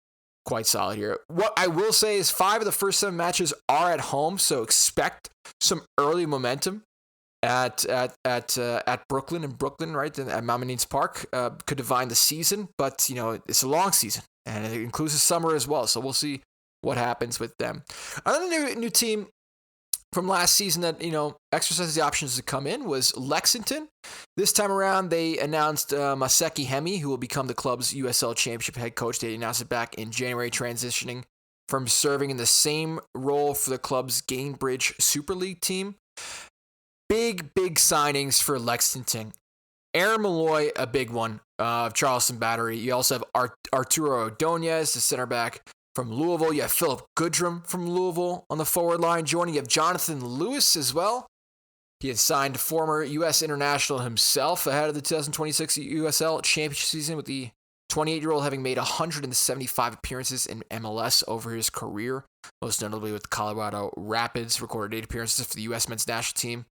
quite solid here? What I will say is 5 of the first 7 matches are at home, so expect some early momentum at Brooklyn, right, at Maimonides Park, could define the season, but it's a long season and it includes the summer as well, so we'll see what happens with them. Another new team from last season that exercised the options to come in was Lexington. This time around, they announced Maseki Hemi, who will become the club's USL Championship head coach. They announced it back in January, transitioning from serving in the same role for the club's Gainbridge Super League team. Big signings for Lexington. Aaron Malloy, a big one, of Charleston Battery. You also have Arturo Ordonez, the center back from Louisville. You have Philip Goodrum from Louisville on the forward line joining. You have Jonathan Lewis as well. He had signed former U.S. international himself ahead of the 2026 USL Championship season, with the 28-year-old having made 175 appearances in MLS over his career, most notably with Colorado Rapids, recorded 8 appearances for the U.S. men's national team.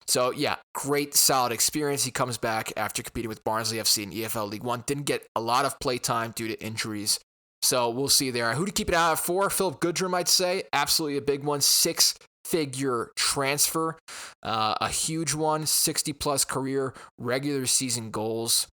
So, yeah, great, solid experience. He comes back after competing with Barnsley FC in EFL League One. Didn't get a lot of play time due to injuries. So, we'll see there. Who to keep an eye out for? Philip Goodrum, I'd say. Absolutely a big one. 6-figure transfer. A huge one. 60-plus career regular season goals.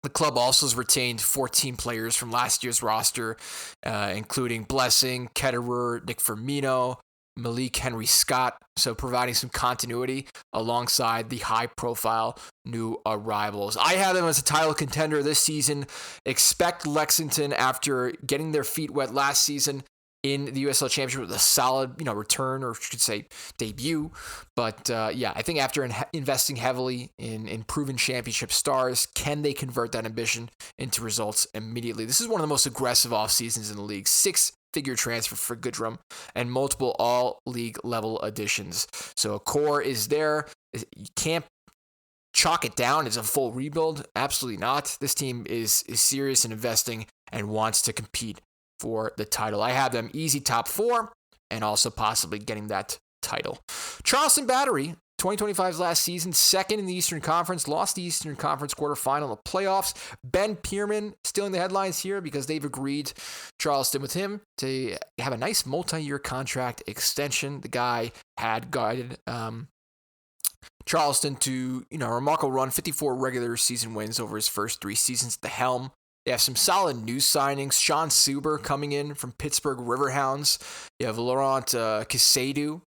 The club also has retained 14 players from last year's roster, including Blessing, Ketterer, Nick Firmino, Malik Henry Scott, so providing some continuity alongside the high-profile new arrivals. I have them as a title contender this season. Expect Lexington, after getting their feet wet last season in the USL Championship, with a solid, return, or you could say debut. But I think after investing heavily in proven championship stars, can they convert that ambition into results immediately? This is one of the most aggressive off seasons in the league. 6-figure transfer for Goodrum and multiple all-league level additions. So a core is there. You can't chalk it down as a full rebuild. Absolutely not. This team is serious in investing and wants to compete for the title. I have them easy top 4 and also possibly getting that title. Charleston Battery, 2025's last season, second in the Eastern Conference, lost the Eastern Conference quarterfinal in the playoffs. Ben Pierman stealing the headlines here because they've agreed, Charleston, with him to have a nice multi-year contract extension. The guy had guided Charleston to a remarkable run, 54 regular season wins over his first 3 seasons at the helm. They have some solid new signings. Sean Suber coming in from Pittsburgh Riverhounds. You have Laurent Kisedu,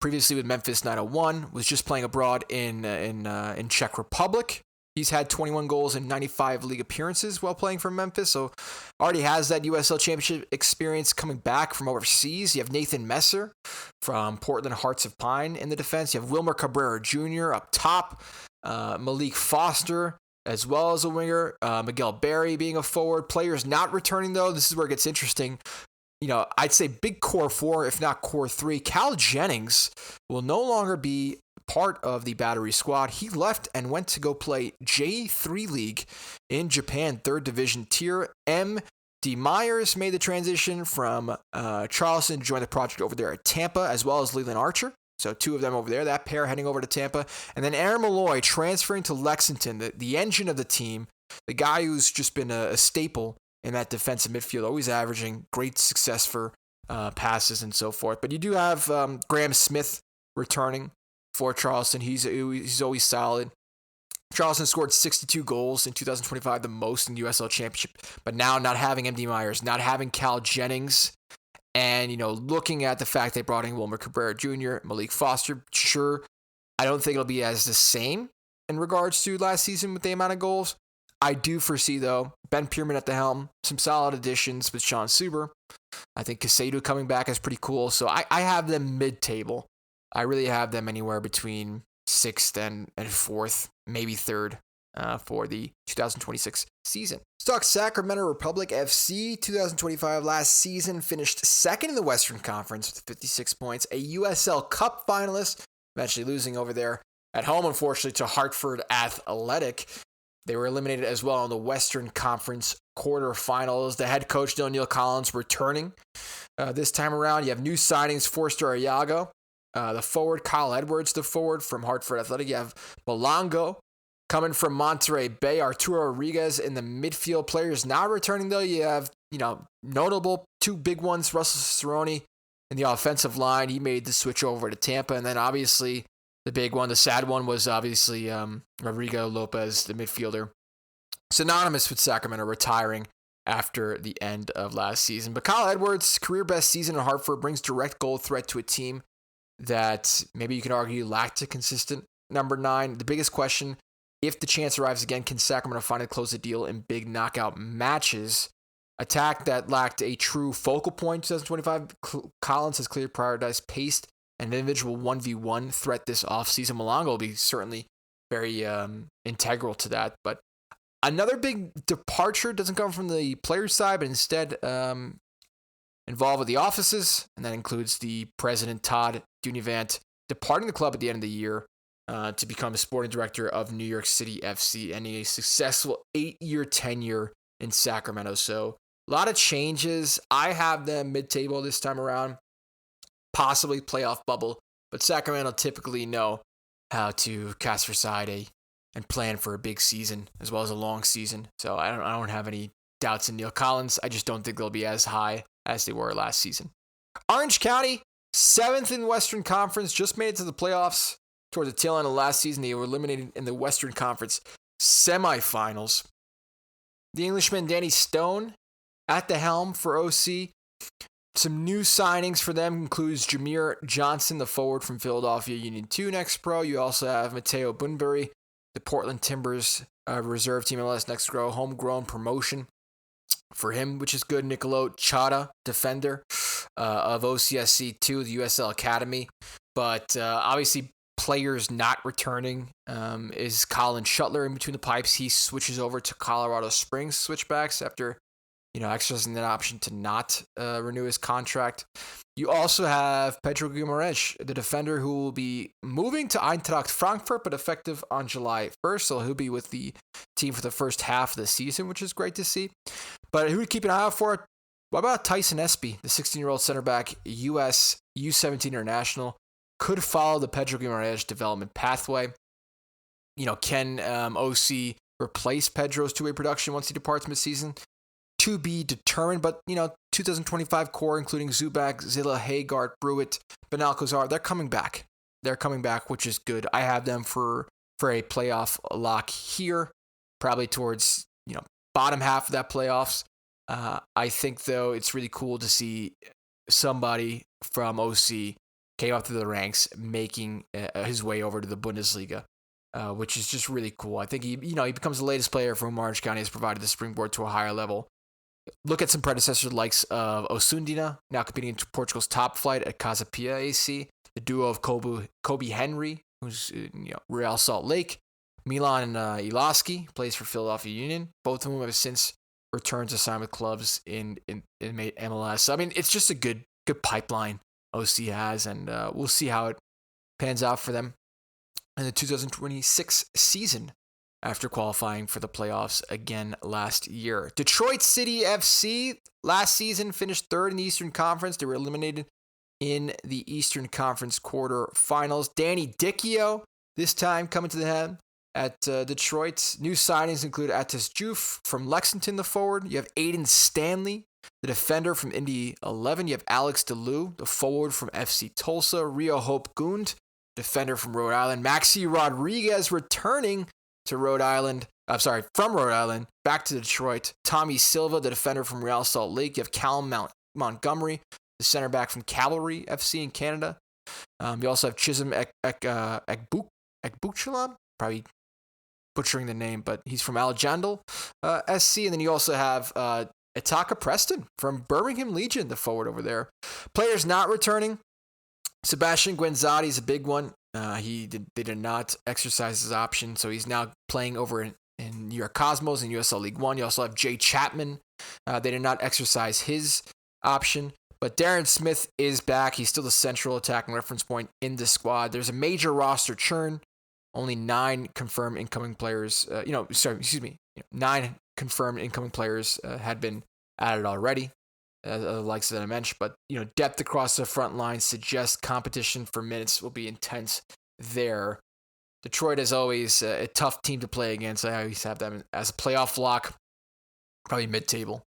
previously with Memphis 901, was just playing abroad in Czech Republic. He's had 21 goals and 95 league appearances while playing for Memphis, so already has that USL Championship experience coming back from overseas. You have Nathan Messer from Portland Hearts of Pine in the defense. You have Wilmer Cabrera Jr. up top. Malik Foster, as well as a winger. Miguel Berry being a forward. Players not returning, though. This is where it gets interesting. I'd say big core 4, if not core 3. Cal Jennings will no longer be part of the Battery squad. He left and went to go play J3 League in Japan, 3rd Division Tier M D. Myers made the transition from Charleston to join the project over there at Tampa, as well as Leland Archer. So 2 of them over there, that pair heading over to Tampa. And then Aaron Malloy transferring to Lexington, the engine of the team, the guy who's just been a staple in that defensive midfield, always averaging great success for passes and so forth. But you do have Graham Smith returning for Charleston. He's always solid. Charleston scored 62 goals in 2025, the most in the USL Championship. But now not having M.D. Myers, not having Cal Jennings, and, looking at the fact they brought in Wilmer Cabrera Jr., Malik Foster, sure, I don't think it'll be as the same in regards to last season with the amount of goals. I do foresee, though, Ben Pierman at the helm, some solid additions with Sean Suber. I think Casado coming back is pretty cool. So I have them mid-table. I really have them anywhere between 6th and 4th, maybe 3rd for the 2026 season. Let's talk Sacramento Republic FC. 2025 last season finished 2nd in the Western Conference with 56 points. A USL Cup finalist, eventually losing over there at home, unfortunately, to Hartford Athletic. They were eliminated as well in the Western Conference quarterfinals. The head coach, O'Neal Collins, returning this time around. You have new signings, Forster Iago, the forward, Kyle Edwards, the forward from Hartford Athletic. You have Malongo coming from Monterey Bay, Arturo Rodriguez in the midfield. Players not returning, though. You have, notable 2 big ones, Russell Cicerone in the offensive line. He made the switch over to Tampa. And then obviously the big one, the sad one, was obviously Rodrigo Lopez, the midfielder, synonymous with Sacramento, retiring after the end of last season. But Kyle Edwards, career best season in Hartford, brings direct goal threat to a team that maybe you could argue lacked a consistent number 9. The biggest question, if the chance arrives again, can Sacramento finally close the deal in big knockout matches? Attack that lacked a true focal point in 2025. Collins has clearly prioritized pace and an individual 1v1 threat this offseason. Malongo will be certainly very integral to that. But another big departure doesn't come from the players' side, but instead involved with the offices, and that includes the president, Todd Dunivant, departing the club at the end of the year to become the sporting director of New York City FC, ending a successful 8-year tenure in Sacramento. So a lot of changes. I have them mid-table this time around, possibly playoff bubble, but Sacramento typically know how to cast for side and plan for a big season as well as a long season. So I don't have any doubts in Neil Collins. I just don't think they'll be as high as they were last season. Orange County, 7th in Western Conference, just made it to the playoffs towards the tail end of last season. They were eliminated in the Western Conference semifinals. The Englishman Danny Stone at the helm for OC. Some new signings for them includes Jameer Johnson, the forward from Philadelphia Union 2 Next Pro. You also have Mateo Bunbury, the Portland Timbers reserve team MLS Next Pro, homegrown promotion for him, which is good. Nicolo Chata, defender of OCSC2, the USL Academy. But obviously, players not returning is Colin Shuttler in between the pipes. He switches over to Colorado Springs switchbacks after exercising that option to not renew his contract. You also have Pedro Guimaraes, the defender who will be moving to Eintracht Frankfurt, but effective on July 1st. So he'll be with the team for the first half of the season, which is great to see. But who to keep an eye out for? What about Tyson Espy, the 16-year-old center back, U.S. U17 international, could follow the Pedro Guimaraes development pathway. Can OC replace Pedro's two-way production once he departs mid-season? To be determined, but 2025 core, including Zubac, Zilla, Haggard, Brewitt, Benalcazar, they're coming back. They're coming back, which is good. I have them for a playoff lock here, probably towards bottom half of that playoffs. I think though it's really cool to see somebody from OC came up through the ranks, making his way over to the Bundesliga, which is just really cool. I think he becomes the latest player for whom Orange County has provided the springboard to a higher level. Look at some predecessors likes of Osundina, now competing in Portugal's top flight at Casa Pia AC. The duo of Kobe Henry, who's Real Salt Lake. Milan Ilaski plays for Philadelphia Union. Both of whom have since returned to sign with clubs in MLS. So, it's just a good pipeline OC has, and we'll see how it pans out for them in the 2026 season. after qualifying for the playoffs again last year. Detroit City FC last season finished third in the Eastern Conference. They were eliminated in the Eastern Conference quarterfinals. Danny Dicchio this time coming to the head at Detroit. New signings include Atis Juf from Lexington, the forward. You have Aiden Stanley, the defender from Indy 11. You have Alex DeLue, the forward from FC Tulsa. Rio Hope Gund, defender from Rhode Island. Maxi Rodriguez returning to from Rhode Island, back to Detroit. Tommy Silva, the defender from Real Salt Lake. You have Callum Montgomery, the center back from Cavalry FC in Canada. You also have Chisholm Ekbuchalam, probably butchering the name, but he's from Alejandro SC. And then you also have Itaka Preston from Birmingham Legion, the forward over there. Players not returning. Sebastian Guenzati is a big one. They did not exercise his option, so he's now playing over in New York Cosmos in USL League One. You also have Jay Chapman. They did not exercise his option, but Darren Smith is back. He's still the central attacking reference point in the squad. There's a major roster churn. Only 9 confirmed incoming players. 9 confirmed incoming players had been added already. The likes that I mentioned, but depth across the front line suggests competition for minutes will be intense there. Detroit is always a tough team to play against. I always have them as a playoff lock, probably mid-table.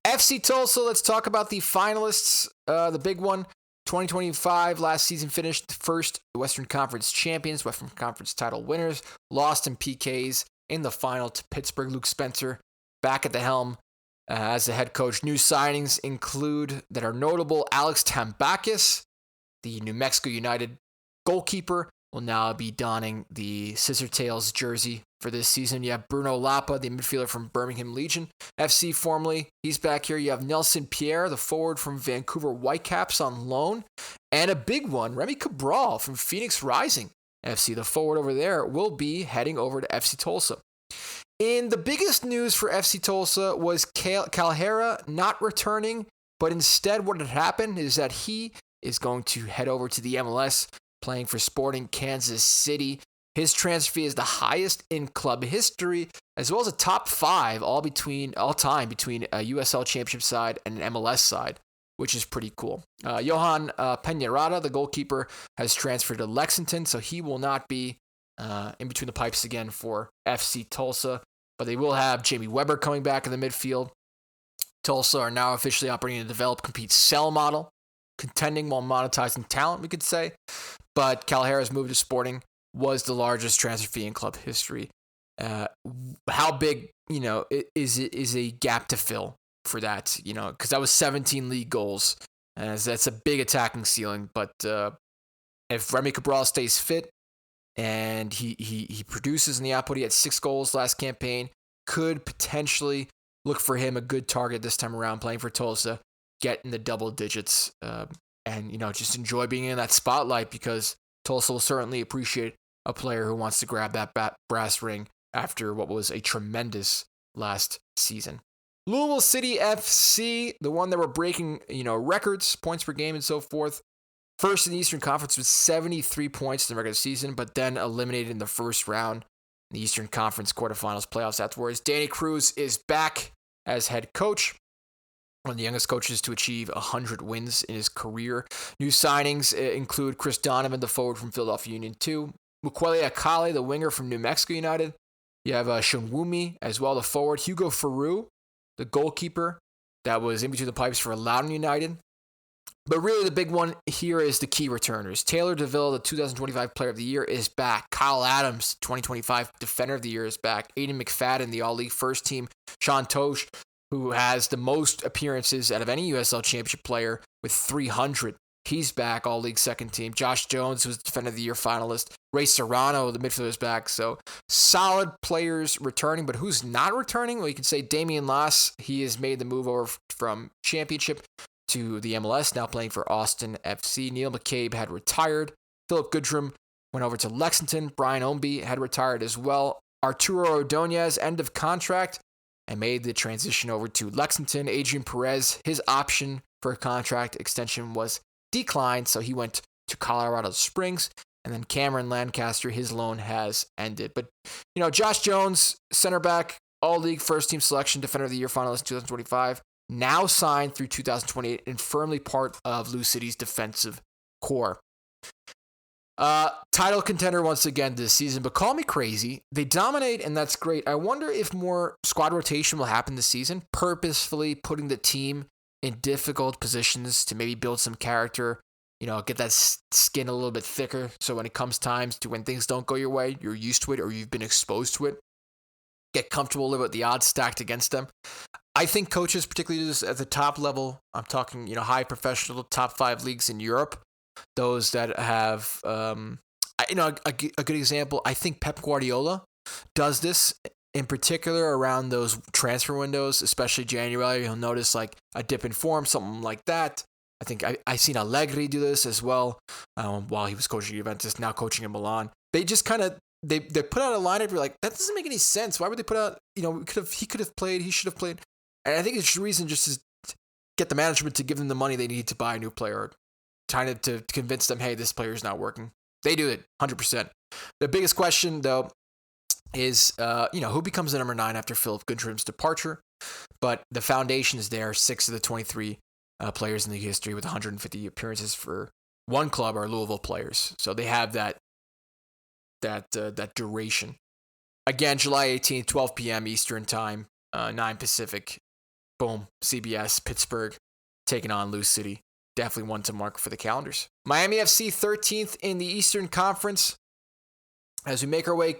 FC Tulsa, let's talk about the finalists. The big one, 2025 last season finished first Western Conference champions, Western Conference title winners, lost in PKs in the final to Pittsburgh. Luke Spencer back at the helm as the head coach. New signings include that are notable. Alex Tambakis, the New Mexico United goalkeeper, will now be donning the Scissortails jersey for this season. You have Bruno Lapa, the midfielder from Birmingham Legion FC formerly. He's back here. You have Nelson Pierre, the forward from Vancouver Whitecaps on loan. And a big one, Remy Cabral from Phoenix Rising FC, the forward over there, will be heading over to FC Tulsa. And the biggest news for FC Tulsa was Calhera not returning, but instead what had happened is that he is going to head over to the MLS, playing for Sporting Kansas City. His transfer fee is the highest in club history, as well as a top 5 all time between a USL Championship side and an MLS side, which is pretty cool. Johan Peñarata, the goalkeeper, has transferred to Lexington, so he will not be in between the pipes again for FC Tulsa, but they will have Jamie Weber coming back in the midfield. Tulsa are now officially operating a develop, compete, sell model, contending while monetizing talent, we could say. But Calhera's move to Sporting was the largest transfer fee in club history. How big, is a gap to fill for that, because that was 17 league goals. That's a big attacking ceiling. But if Remy Cabral stays fit, and he produces in the output, he had 6 goals last campaign, could potentially look for him a good target this time around, playing for Tulsa, get in the double digits, and just enjoy being in that spotlight, because Tulsa will certainly appreciate a player who wants to grab that brass ring after what was a tremendous last season. Louisville City FC, the one that were breaking records, points per game and so forth. First in the Eastern Conference with 73 points in the regular season, but then eliminated in the first round in the Eastern Conference quarterfinals playoffs afterwards. Danny Cruz is back as head coach, one of the youngest coaches to achieve 100 wins in his career. New signings include Chris Donovan, the forward from Philadelphia Union 2, Mukwele Akale, the winger from New Mexico United. You have Shunwumi as well, the forward. Hugo Faru, the goalkeeper that was in between the pipes for Loudoun United. But really the big one here is the key returners. Taylor DeVille, the 2025 Player of the Year, is back. Kyle Adams, 2025 Defender of the Year, is back. Aiden McFadden, the All-League First Team. Sean Tosh, who has the most appearances out of any USL Championship player with 300. He's back, All-League Second Team. Josh Jones, who's Defender of the Year finalist. Ray Serrano, the midfielder, is back. So solid players returning, but who's not returning? Well, you could say Damian Lass. He has made the move over from Championship to the MLS, now playing for Austin FC. Neil McCabe had retired. Philip Goodrum went over to Lexington. Brian Omby had retired as well. Arturo Ordonez, end of contract, and made the transition over to Lexington. Adrian Perez, his option for a contract extension was declined, so he went to Colorado Springs. And then Cameron Lancaster, his loan has ended. But, Josh Jones, center back, all-league first-team selection, Defender of the Year finalist 2025, now signed through 2028 and firmly part of Lou City's defensive core. Title contender once again this season, but call me crazy. They dominate, and that's great. I wonder if more squad rotation will happen this season, purposefully putting the team in difficult positions to maybe build some character, get that skin a little bit thicker. So when it comes times to when things don't go your way, you're used to it or you've been exposed to it. Get comfortable with the odds stacked against them. I think coaches, particularly at the top level, I'm talking, high professional top 5 leagues in Europe, those that have, a good example, I think Pep Guardiola does this in particular around those transfer windows, especially January. You'll notice like a dip in form, something like that. I think I seen Allegri do this as well while he was coaching Juventus, now coaching in Milan. They just kind of, they put out a lineup. You're like, that doesn't make any sense. Why would they put out, he could have played, he should have played. And I think it's a reason just to get the management to give them the money they need to buy a new player, trying to convince them, hey, this player is not working. They do it 100%. The biggest question, though, is, who becomes the number 9 after Philip Guntram's departure? But the foundation is there. 6 of the 23 players in the history with 150 appearances for one club are Louisville players. So they have that duration. Again, July 18th, 12 p.m. Eastern Time, 9 Pacific. Boom, CBS, Pittsburgh, taking on Lou City. Definitely one to mark for the calendars. Miami FC 13th in the Eastern Conference. As we make our way,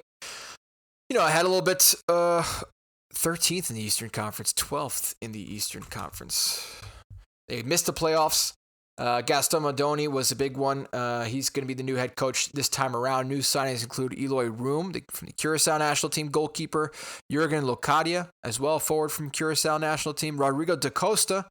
ahead a little bit, 13th in the Eastern Conference, 12th in the Eastern Conference. They missed the playoffs. Gaston Modoni was a big one. He's going to be the new head coach this time around. New signings include Eloy Room from the Curacao national team, goalkeeper Jurgen Locadia, as well, forward from Curacao national team, Rodrigo da Costa,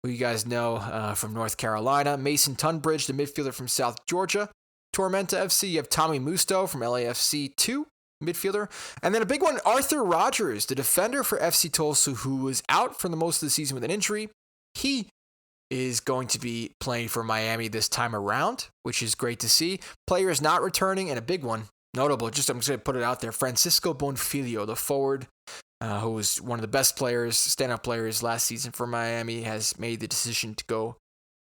who you guys know from North Carolina, Mason Tunbridge, the midfielder from South Georgia, Tormenta FC, you have Tommy Musto from LAFC 2, midfielder, and then a big one, Arthur Rogers, the defender for FC Tulsa, who was out for the most of the season with an injury. He is going to be playing for Miami this time around, which is great to see. Players not returning, and a big one, notable, I'm just going to put it out there, Francisco Bonfilio, the forward, who was one of the best players, stand-up players last season for Miami, has made the decision to go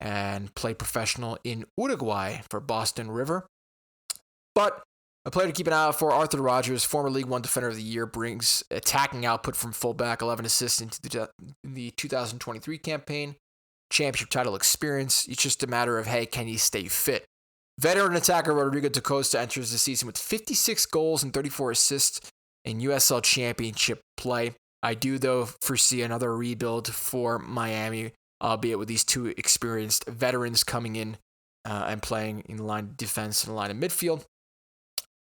and play professional in Uruguay for Boston River. But a player to keep an eye out for, Arthur Rogers, former League One Defender of the Year, brings attacking output from fullback, 11 assists into the 2023 campaign. Championship title experience. It's just a matter of, hey, can he stay fit? Veteran attacker Rodrigo da Costa enters the season with 56 goals and 34 assists in USL Championship play. I do, though, foresee another rebuild for Miami, albeit with these two experienced veterans coming in and playing in the line of defense and the line of midfield.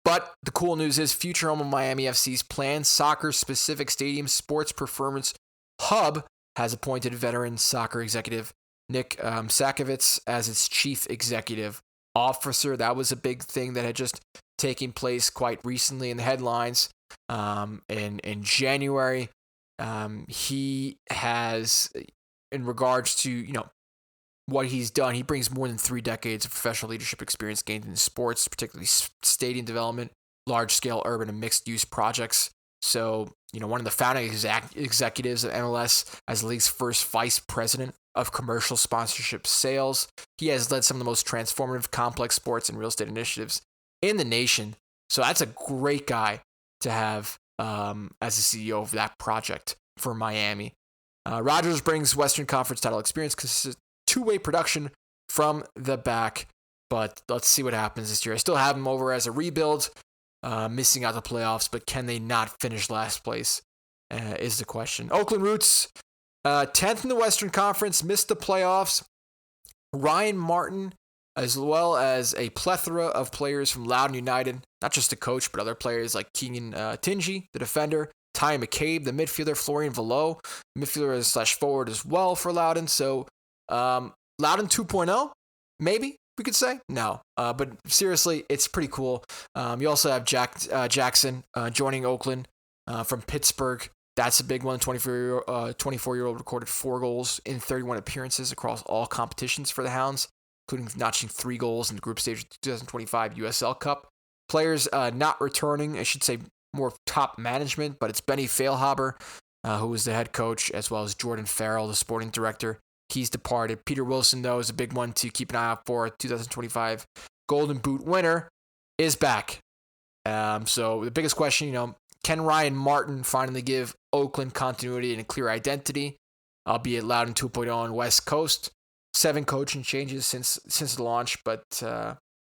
But the cool news is future home of Miami FC's planned soccer-specific stadium sports performance hub has appointed veteran soccer executive Nick Sakovitz as its chief executive officer. That was a big thing that had just taken place quite recently in the headlines. In January, he has, in regards to, what he's done, he brings more than 3 decades of professional leadership experience gained in sports, particularly stadium development, large-scale urban and mixed-use projects. So, one of the founding executives of MLS as the league's first vice president of commercial sponsorship sales. He has led some of the most transformative complex sports and real estate initiatives in the nation. So that's a great guy to have as the CEO of that project for Miami. Rogers brings Western Conference title experience because it's a two-way production from the back. But let's see what happens this year. I still have him over as a rebuild. Missing out the playoffs, but can they not finish last place is the question. Oakland Roots, 10th in the Western Conference, missed the playoffs. Ryan Martin, as well as a plethora of players from Loudoun United, not just the coach, but other players like Keegan Tingy, the defender, Ty McCabe, the midfielder, Florian Valo, midfielder / forward as well for Loudoun. So Loudoun 2.0, maybe. We could say no, but seriously, it's pretty cool. You also have Jackson joining Oakland from Pittsburgh. That's a big one. 24-year-old recorded 4 goals in 31 appearances across all competitions for the Hounds. including notching 3 goals in the group stage of the 2025 USL Cup. Players not returning, I should say more top management, but it's Benny Feilhaber, who was the head coach, as well as Jordan Farrell, the sporting director. He's departed. Peter Wilson, though, is a big one to keep an eye out for. 2025 Golden Boot winner is back. So the biggest question, can Ryan Martin finally give Oakland continuity and a clear identity, albeit Loudoun 2.0 on West Coast? 7 coaching changes since the launch, but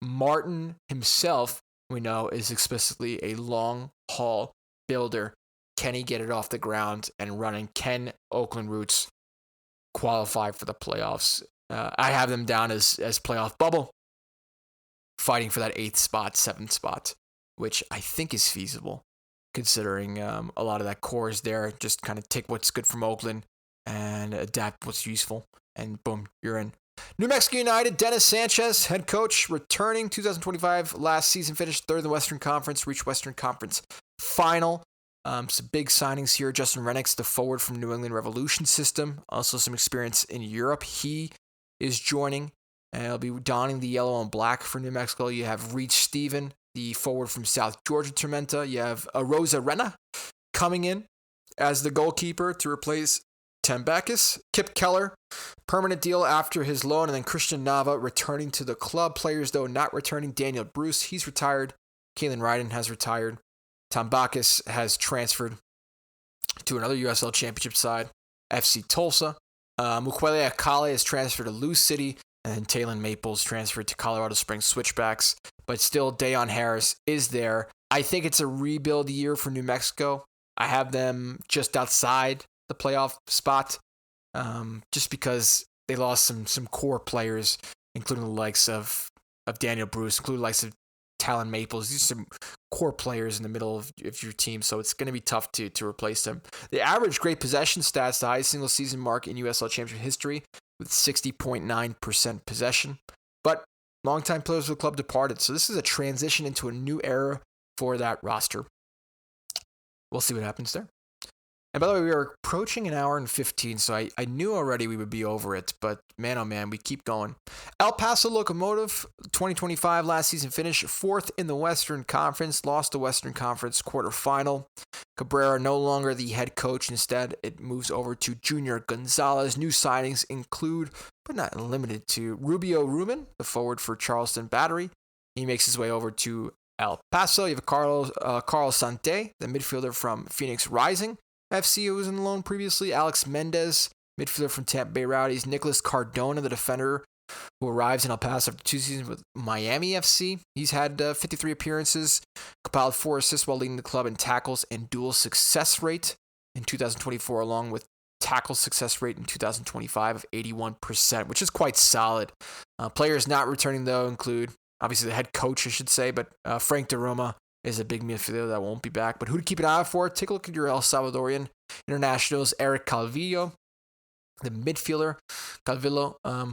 Martin himself, we know, is explicitly a long-haul builder. Can he get it off the ground and running? Can Oakland Roots qualify for the playoffs? I have them down as playoff bubble, fighting for that 8th spot, 7th spot, which I think is feasible, considering a lot of that core is there. Just kind of take what's good from Oakland and adapt what's useful, and boom, you're in. New Mexico United, Dennis Sanchez, head coach, returning 2025. Last season finished 3rd in the Western Conference, reached Western Conference final. Some big signings here. Justin Rennicks, the forward from New England Revolution system. Also some experience in Europe. He is joining, and he'll be donning the yellow and black for New Mexico. You have Reed Steven, the forward from South Georgia Tormenta. You have Rosa Rena coming in as the goalkeeper to replace Tambakis. Kip Keller, permanent deal after his loan, and then Christian Nava returning to the club. Players, though, not returning. Daniel Bruce, he's retired. Kalen Ryden has retired. Tambakis has transferred to another USL Championship side, FC Tulsa. Mukwele Akale has transferred to Louisville City, and then Talon Maples transferred to Colorado Springs Switchbacks. But still, Dayon Harris is there. I think it's a rebuild year for New Mexico. I have them just outside the playoff spot, just because they lost some core players, including the likes of Daniel Bruce, including the likes of Talon Maples. These are some core players in the middle of your team, so it's going to be tough to replace them. The average great possession stats, the highest single season mark in USL Championship history, with 60.9% possession. But longtime players of the club departed, so this is a transition into a new era for that roster. We'll see what happens there. And by the way, we are approaching an hour and 15, so I knew already we would be over it, but man, oh man, we keep going. El Paso Locomotive, 2025 last season finish, 4th in the Western Conference, lost the Western Conference quarterfinal. Cabrera no longer the head coach. Instead, it moves over to Junior Gonzalez. New signings include, but not limited to, Rubio Ruben, the forward for Charleston Battery. He makes his way over to El Paso. You have Carl Sante, the midfielder from Phoenix Rising FC, who was in loan previously. Alex Mendez, midfielder from Tampa Bay Rowdies. Nicholas Cardona, the defender, who arrives in El Paso after 2 seasons with Miami FC. He's had 53 appearances, compiled 4 assists while leading the club in tackles and dual success rate in 2024, along with tackle success rate in 2025 of 81%, which is quite solid. Players not returning, though, include, obviously, the head coach, I should say, but Frank DeRoma is a big midfielder that won't be back. But who to keep an eye out for? Take a look at your El Salvadorian internationals. Eric Calvillo, the midfielder,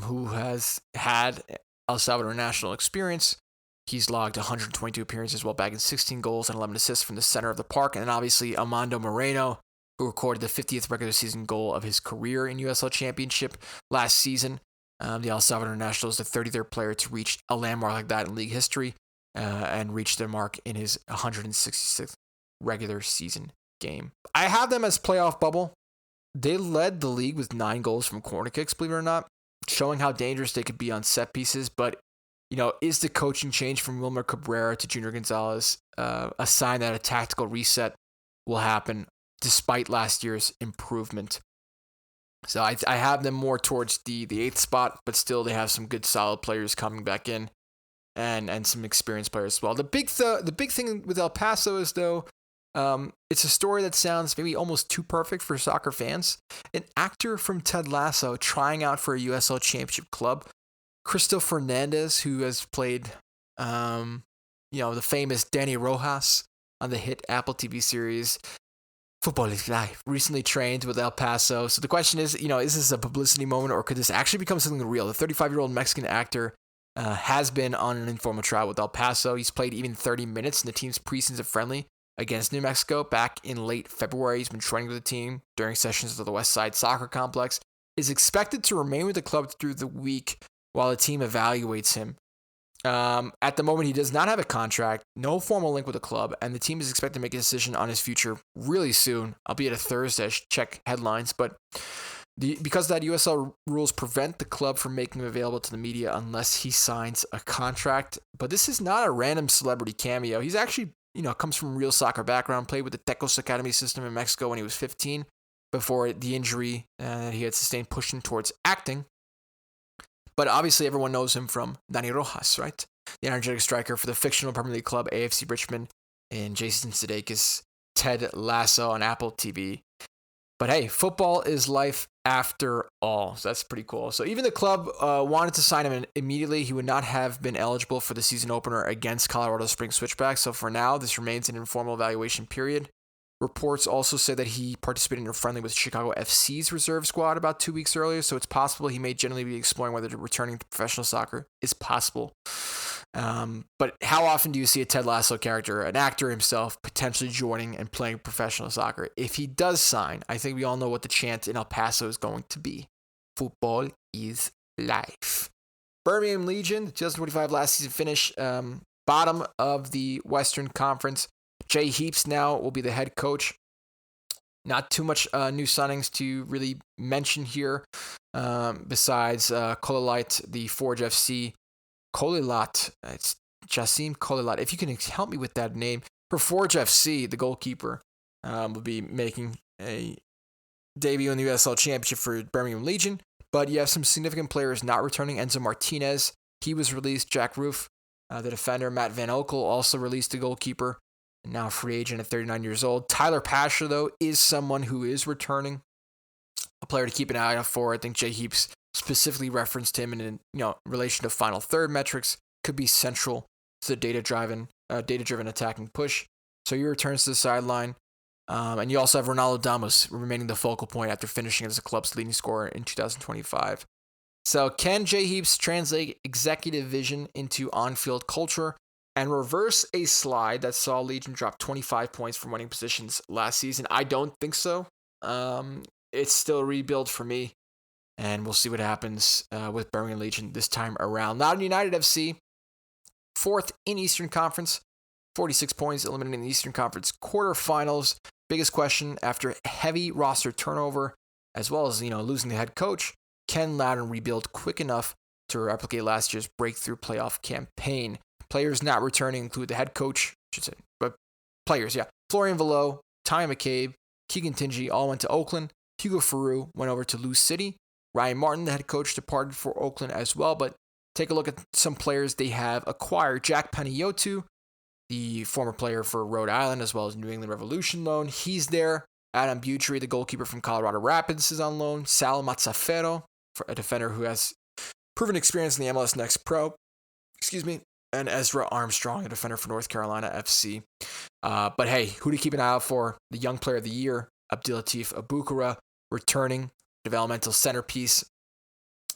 who has had El Salvador national experience. He's logged 122 appearances while bagging 16 goals and 11 assists from the center of the park. And then obviously Amando Moreno, who recorded the 50th regular season goal of his career in USL Championship last season. The El Salvador national is the 33rd player to reach a landmark like that in league history. And reached their mark in his 166th regular season game. I have them as playoff bubble. They led the league with 9 goals from corner kicks, believe it or not, showing how dangerous they could be on set pieces. But, is the coaching change from Wilmer Cabrera to Junior Gonzalez a sign that a tactical reset will happen despite last year's improvement? So I have them more towards the 8th spot, but still they have some good solid players coming back in. And some experienced players as well. The big thing with El Paso is, though, it's a story that sounds maybe almost too perfect for soccer fans. An actor from Ted Lasso trying out for a USL Championship club, Cristo Fernandez, who has played, the famous Danny Rojas on the hit Apple TV series Football is Life, recently trained with El Paso. So the question is this a publicity moment, or could this actually become something real? The 35-year-old Mexican actor has been on an informal trial with El Paso. He's played even 30 minutes in the team's preseason friendly against New Mexico back in late February. He's been training with the team during sessions at the West Side Soccer Complex. Is expected to remain with the club through the week while the team evaluates him. At the moment, he does not have a contract, no formal link with the club, and the team is expected to make a decision on his future really soon, albeit a Thursday. I should check headlines, but because that USL rules prevent the club from making him available to the media unless he signs a contract. But this is not a random celebrity cameo. He's actually, comes from a real soccer background, played with the Tecos Academy system in Mexico when he was 15, before the injury that he had sustained pushed him towards acting. But obviously everyone knows him from Dani Rojas, right? The energetic striker for the fictional Premier League club AFC Richmond, and Jason Sudeikis' Ted Lasso on Apple TV. But hey, football is life after all. So that's pretty cool. So even the club wanted to sign him immediately. He would not have been eligible for the season opener against Colorado Springs Switchbacks. So for now, this remains an informal evaluation period. Reports also say that he participated in a friendly with Chicago FC's reserve squad about 2 weeks earlier, so it's possible he may generally be exploring whether returning to professional soccer is possible. But how often do you see a Ted Lasso character, an actor himself, potentially joining and playing professional soccer? If he does sign, I think we all know what the chant in El Paso is going to be. Football is life. Birmingham Legion, 2025 last season finish, bottom of the Western Conference. Jay Heaps now will be the head coach. Not too much new signings to really mention here, besides Kolilat, the Forge FC. Kolilat, it's Jassim Kolilat. If you can help me with that name. For Forge FC, the goalkeeper will be making a debut in the USL Championship for Birmingham Legion. But you have some significant players not returning. Enzo Martinez, he was released. Jack Roof, the defender. Matt Van Okel also released, the goalkeeper. And now a free agent at 39 years old. Tyler Pasher, though, is someone who is returning. A player to keep an eye out for. I think Jay Heaps specifically referenced him in relation to final third metrics. Could be central to the data-driven attacking push. So he returns to the sideline. And you also have Ronaldo Damus remaining the focal point after finishing as the club's leading scorer in 2025. So can Jay Heaps translate executive vision into on-field culture and reverse a slide that saw Legion drop 25 points from winning positions last season? I don't think so. It's still a rebuild for me, and we'll see what happens with Birmingham Legion this time around. Loudoun United FC, 4th in Eastern Conference, 46 points, eliminating the Eastern Conference quarterfinals. Biggest question after heavy roster turnover, as well as losing the head coach, can Loudoun rebuild quick enough to replicate last year's breakthrough playoff campaign? Players not returning include the head coach, but players, yeah. Florian Velo, Ty McCabe, Keegan Tingy all went to Oakland. Hugo Farou went over to Louisville City. Ryan Martin, the head coach, departed for Oakland as well. But take a look at some players they have acquired. Jack Panayotu, the former player for Rhode Island, as well as New England Revolution loan. He's there. Adam Butry, the goalkeeper from Colorado Rapids, is on loan. Sal Mazzaferro, a defender who has proven experience in the MLS Next Pro. And Ezra Armstrong, a defender for North Carolina FC. But hey, who to keep an eye out for? The Young Player of the Year, Abdilatif Abukara, returning developmental centerpiece.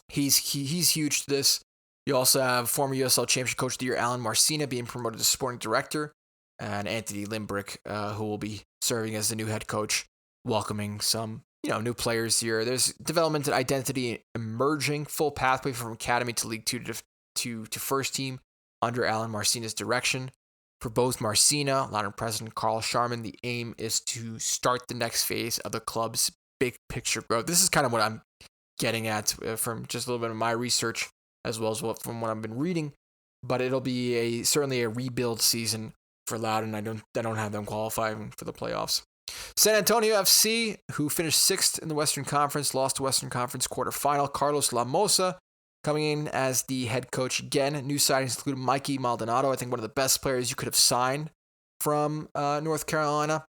He's huge to this. You also have former USL Championship Coach of the Year Alan Marcina being promoted to sporting director, and Anthony Limbrick, who will be serving as the new head coach, welcoming some new players here. There's development and identity emerging, full pathway from academy to League 2 to first team under Alan Marcina's direction. For both Marcina, Loudoun president Carl Sharman, the aim is to start the next phase of the club's big picture growth. This is kind of what I'm getting at from just a little bit of my research, as well as from what I've been reading. But it'll be certainly a rebuild season for Loudoun. I don't have them qualifying for the playoffs. San Antonio FC, who finished 6th in the Western Conference, lost to Western Conference quarterfinal. Carlos Lamosa coming in as the head coach again. New signings include Mikey Maldonado, I think one of the best players you could have signed from North Carolina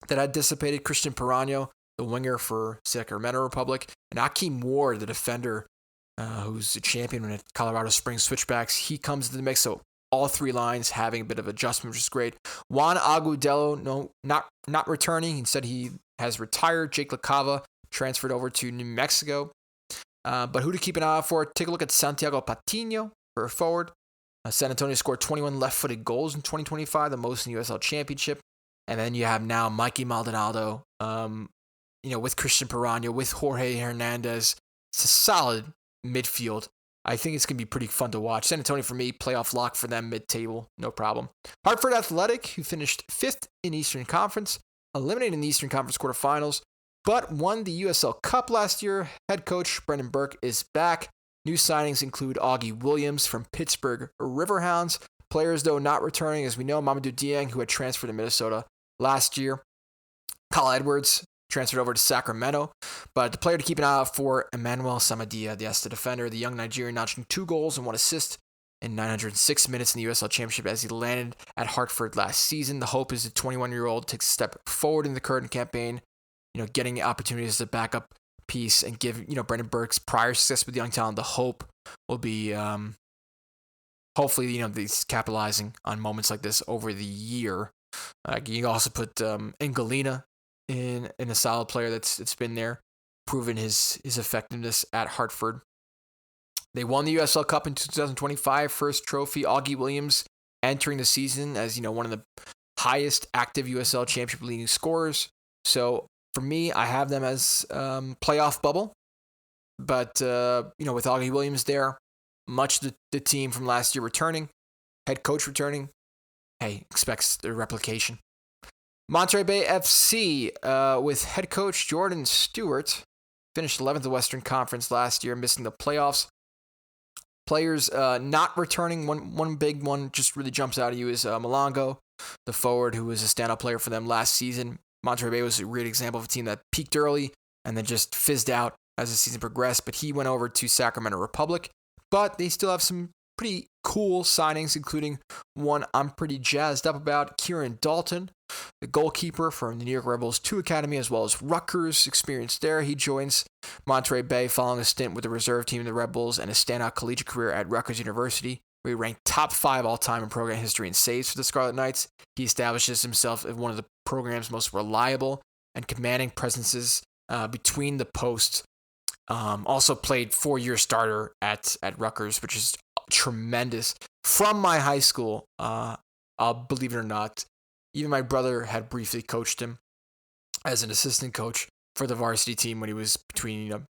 that had dissipated. Christian Perano, the winger for Sacramento Republic. And Akeem Ward, the defender, who's a champion at Colorado Springs Switchbacks. He comes into the mix, so all three lines having a bit of adjustment, which is great. Juan Agudelo, not returning. Instead, he has retired. Jake LaCava transferred over to New Mexico. But who to keep an eye out for? Take a look at Santiago Patino for a forward. San Antonio scored 21 left-footed goals in 2025, the most in the USL Championship. And then you have now Mikey Maldonado, with Christian Perano, with Jorge Hernandez. It's a solid midfield I think it's going to be pretty fun to watch. San Antonio, for me, playoff lock for them, mid-table, no problem. Hartford Athletic, who finished 5th in Eastern Conference, eliminated in the Eastern Conference quarterfinals, but won the USL Cup last year. Head coach Brendan Burke is back. New signings include Augie Williams from Pittsburgh Riverhounds. Players, though, not returning, as we know, Mamadou Dieng, who had transferred to Minnesota last year. Kyle Edwards transferred over to Sacramento. But the player to keep an eye out for, Emmanuel Samadia, the defender, the young Nigerian, notching 2 goals and 1 assist in 906 minutes in the USL Championship as he landed at Hartford last season. The hope is the 21-year-old takes a step forward in the current campaign, getting opportunities as a backup piece and give, Brendan Burke's prior success with young talent. The hope will be, hopefully, he's capitalizing on moments like this over the year. You also put Ngalina in a solid player that's been there, proven his effectiveness at Hartford. They won the USL Cup in 2025, first trophy. Augie Williams entering the season as one of the highest active USL Championship leading scorers. So for me, I have them as playoff bubble. But with Augie Williams there, much the team from last year returning, head coach returning, expects the replication. Monterey Bay FC with head coach Jordan Stewart finished 11th in the Western Conference last year, missing the playoffs. Players not returning, one big one just really jumps out at you is Malongo, the forward who was a standout player for them last season. Monterey Bay was a great example of a team that peaked early and then just fizzed out as the season progressed, but he went over to Sacramento Republic. But they still have some pretty cool signings, including one I'm pretty jazzed up about, Kieran Dalton, the goalkeeper from the New York Rebels 2 Academy, as well as Rutgers experience there. He joins Monterey Bay following a stint with the reserve team of the Rebels and a standout collegiate career at Rutgers University, where he ranked top 5 all-time in program history in saves for the Scarlet Knights. He establishes himself as one of the program's most reliable and commanding presences between the posts. Also played 4-year starter at Rutgers, which is tremendous. From my high school, I'll believe it or not, even my brother had briefly coached him as an assistant coach for the varsity team when he was between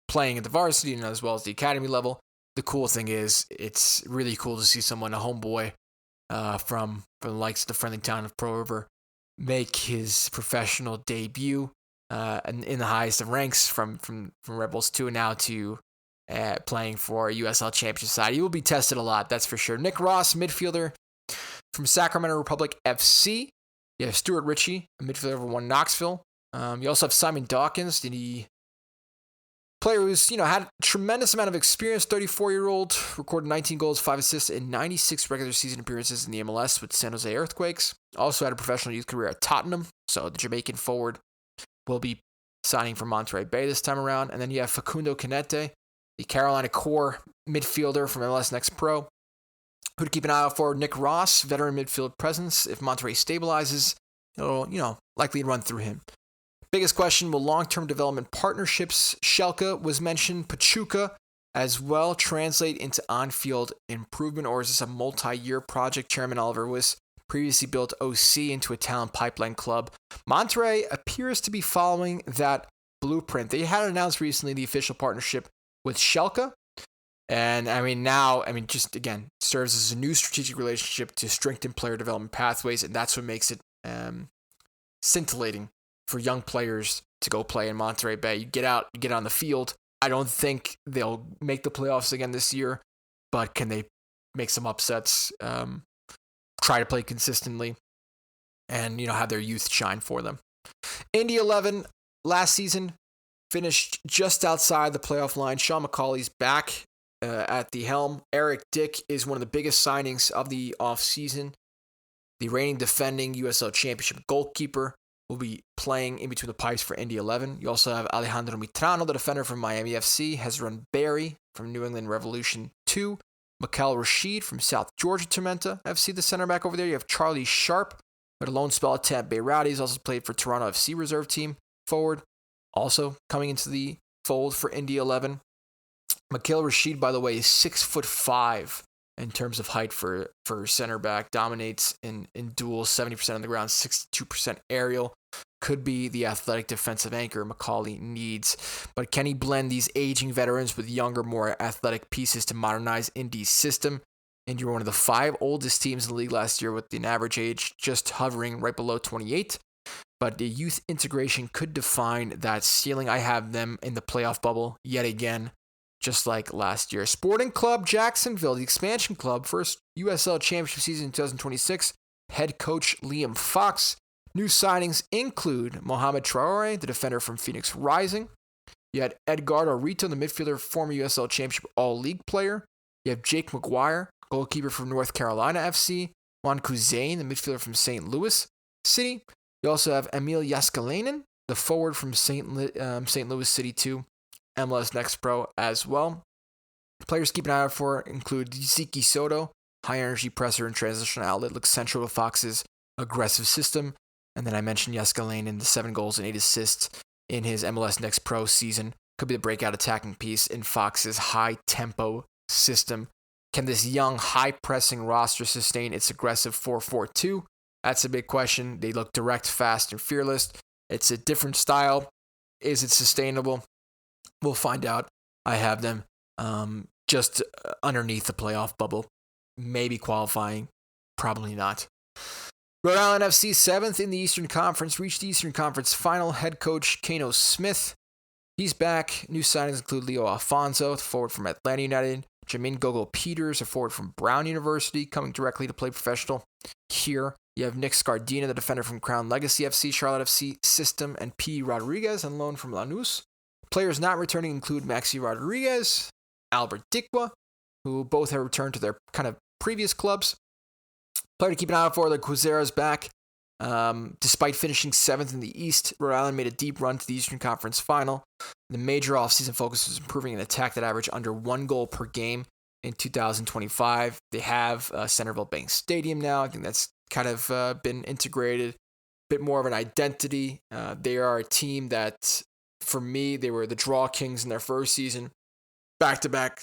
playing at the varsity and as well as the academy level. The cool thing is, it's really cool to see someone, a homeboy from the likes of the friendly town of Pearl River, make his professional debut and in the highest of ranks from Rebels 2 and now to playing for USL Championship side. He will be tested a lot, that's for sure. Nick Ross, midfielder from Sacramento Republic FC. You have Stuart Ritchie, a midfielder for One Knoxville. You also have Simon Dawkins, the player who's had a tremendous amount of experience. 34-year-old, recorded 19 goals, 5 assists in 96 regular season appearances in the MLS with San Jose Earthquakes. Also had a professional youth career at Tottenham. So the Jamaican forward will be signing for Monterey Bay this time around. And then you have Facundo Canete, the Carolina core midfielder from MLS Next Pro. Who to keep an eye out for? Nick Ross, veteran midfield presence. If Monterey stabilizes, it'll, likely run through him. Biggest question, will long-term development partnerships, Schalke was mentioned, Pachuca as well, translate into on-field improvement, or is this a multi-year project? Chairman Oliver was previously built OC into a talent pipeline club. Monterey appears to be following that blueprint. They had announced recently the official partnership with Schalke. And just again, serves as a new strategic relationship to strengthen player development pathways. And that's what makes it scintillating for young players to go play in Monterey Bay. You get out, you get on the field. I don't think they'll make the playoffs again this year, but can they make some upsets, try to play consistently, and have their youth shine for them. Indy 11 last season finished just outside the playoff line. Sean McCauley's back at the helm. Eric Dick is one of the biggest signings of the offseason. The reigning defending USL Championship goalkeeper will be playing in between the pipes for Indy 11. You also have Alejandro Mitrano, the defender from Miami FC, Hezron Berry from New England Revolution 2, Mikel Rashid from South Georgia Tormenta FC, the center back over there. You have Charlie Sharp, with a lone spell at Tampa Bay Rowdies, also played for Toronto FC reserve team forward, also coming into the fold for Indy 11. Mikel Rashid, by the way, is 6'5" in terms of height for center back, dominates in duels, 70% on the ground, 62% aerial. could be the athletic defensive anchor Macaulay needs. But can he blend these aging veterans with younger, more athletic pieces to modernize Indy's system? Indy were one of the 5 oldest teams in the league last year, with an average age just hovering right below 28. But the youth integration could define that ceiling. I have them in the playoff bubble yet again, just like last year. Sporting Club Jacksonville, the expansion club, first USL Championship season in 2026. Head coach Liam Fox. New signings include Mohamed Traore, the defender from Phoenix Rising. You had Edgardo Rito, the midfielder, former USL Championship All-League player. You have Jake McGuire, goalkeeper from North Carolina FC. Juan Kuzain, the midfielder from St. Louis City. You also have Emil Jaskalainen, the forward from St. Louis City 2, MLS Next Pro as well. Players to keep an eye out for include Ziki Soto, high-energy presser and transition outlet, looks central to Fox's aggressive system. And then I mentioned Jaskalainen, the 7 goals and 8 assists in his MLS Next Pro season. Could be the breakout attacking piece in Fox's high-tempo system. Can this young, high-pressing roster sustain its aggressive 4-4-2? That's a big question. They look direct, fast, and fearless. It's a different style. Is it sustainable? We'll find out. I have them just underneath the playoff bubble. Maybe qualifying. Probably not. Rhode Island FC, 7th in the Eastern Conference, reached the Eastern Conference final. Head coach Kano Smith. He's back. New signings include Leo Alfonso, the forward from Atlanta United. Jamin Gogo Peters, a forward from Brown University, coming directly to play professional here. You have Nick Scardina, the defender from Crown Legacy FC, Charlotte FC System, and P. Rodriguez, on loan from Lanús. Players not returning include Maxi Rodriguez, Albert Dikwa, who both have returned to their kind of previous clubs. Player to keep an eye out for, the Quizera's back. Despite finishing 7th in the East, Rhode Island made a deep run to the Eastern Conference Final. The major offseason focus was improving an attack that averaged under 1 goal per game in 2025. They have Centerville Bank Stadium now. I think that's kind of been integrated. A bit more of an identity. They are a team that, for me, they were the Draw Kings in their first season. Back-to-back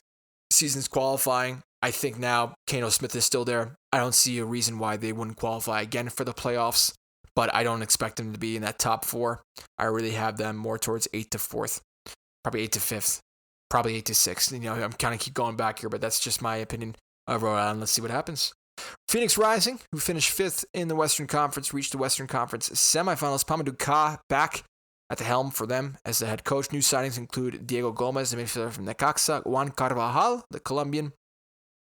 seasons qualifying. I think now Kano Smith is still there. I don't see a reason why they wouldn't qualify again for the playoffs, but I don't expect them to be in that top 4. I really have them more towards 8th to 4th, probably 8th to 5th, probably 8th to 6th. You know, I'm kind of keep going back here, but that's just my opinion of Rhode Island. Let's see what happens. Phoenix Rising, who finished 5th in the Western Conference, reached the Western Conference semifinals. Pamadou Ka back at the helm for them as the head coach. New signings include Diego Gomez, the midfielder from Necaxa, Juan Carvajal, the Colombian,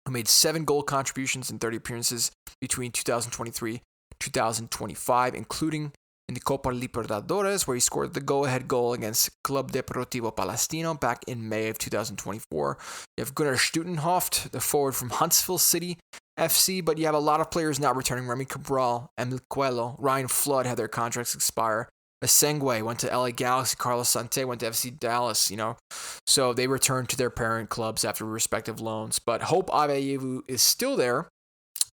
who made 7 goal contributions in 30 appearances between 2023 and 2025, including in the Copa Libertadores, where he scored the go-ahead goal against Club Deportivo Palestino back in May of 2024. You have Gunnar Stutenhoft, the forward from Huntsville City FC, but you have a lot of players not returning. Remy Cabral, Emil Coelho, Ryan Flood had their contracts expire. Asengwe went to LA Galaxy. Carlos Sante went to FC Dallas, So they returned to their parent clubs after respective loans. But Hope Aveyevu is still there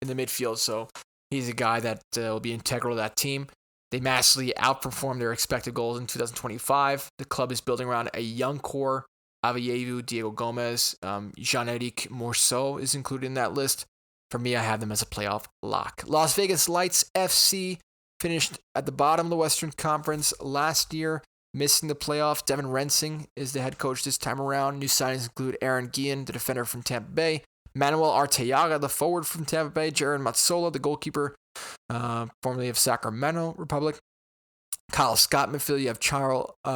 in the midfield, so he's a guy that will be integral to that team. They massively outperformed their expected goals in 2025. The club is building around a young core. Aveyevu, Diego Gomez, Jean-Éric Morceau is included in that list. For me, I have them as a playoff lock. Las Vegas Lights FC finished at the bottom of the Western Conference last year, missing the playoff. Devin Rensing is the head coach this time around. New signings include Aaron Guillen, the defender from Tampa Bay, Manuel Arteaga, the forward from Tampa Bay, Jaron Mazzola, the goalkeeper, formerly of Sacramento Republic, Kyle Scott midfield. You have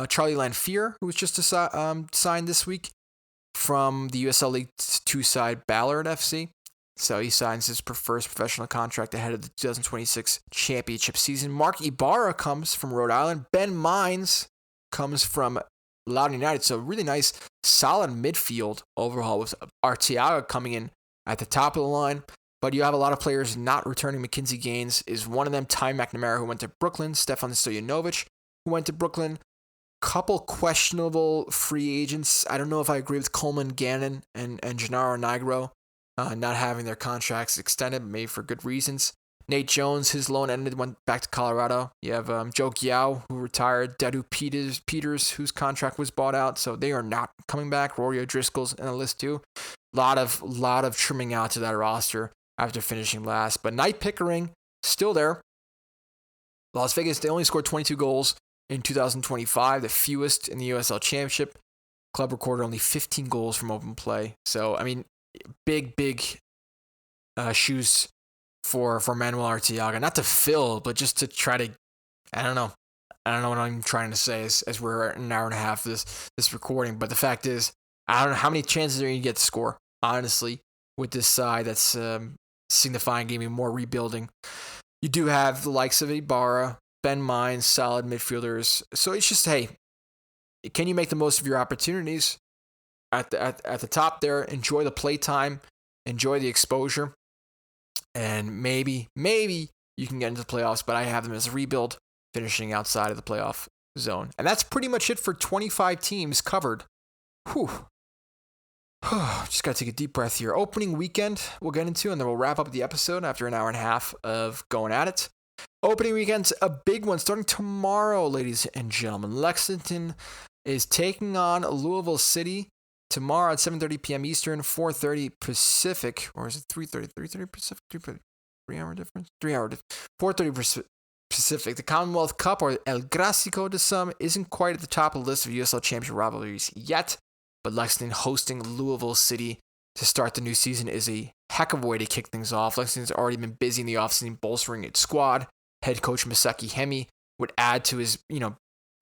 Charlie Lanfear, who was just signed this week from the USL League 2 side Ballard FC. So he signs his first professional contract ahead of the 2026 championship season. Mark Ibarra comes from Rhode Island. Ben Mines comes from Loudoun United. So really nice, solid midfield overhaul with Arteaga coming in at the top of the line. But you have a lot of players not returning. Mackenzie Gaines is one of them. Ty McNamara, who went to Brooklyn. Stefan Stojanovic, who went to Brooklyn. Couple questionable free agents. I don't know if I agree with Coleman Gannon and Gennaro Nigro. Not having their contracts extended, maybe for good reasons. Nate Jones, his loan ended, went back to Colorado. You have Joe Giao, who retired. Dadu Peters, whose contract was bought out, so they are not coming back. Rory O'Driscoll's in the list too. Lot of trimming out to that roster after finishing last. But Knight Pickering, still there. Las Vegas, they only scored 22 goals in 2025, the fewest in the USL Championship. Club recorded only 15 goals from open play. So, I mean, big shoes for Manuel Arteaga. Not to fill, but just to try to, I don't know what I'm trying to say as we're an hour and a half of this recording. But the fact is, I don't know how many chances are you going to get to score, honestly, with this side that's signifying giving more rebuilding. You do have the likes of Ibarra, Ben Mines, solid midfielders. So it's just, hey, can you make the most of your opportunities at the top there? Enjoy the play time, enjoy the exposure, and maybe you can get into the playoffs. But I have them as a rebuild, finishing outside of the playoff zone. And that's pretty much it for 25 teams covered. Whew. Just got to take a deep breath here. Opening weekend we'll get into, and then we'll wrap up the episode after an hour and a half of going at it. Opening weekend's a big one starting tomorrow, ladies and gentlemen. Lexington is taking on Louisville City tomorrow at 7:30 p.m. Eastern, 4:30 Pacific, or is it 3:30? 3:30 Pacific? 3-hour difference? 3-hour difference. 4:30 Pacific. The Commonwealth Cup, or El Clásico to some, isn't quite at the top of the list of USL Championship rivalries yet. But Lexington hosting Louisville City to start the new season is a heck of a way to kick things off. Lexington's already been busy in the offseason bolstering its squad. Head coach Masaki Hemi would add to his,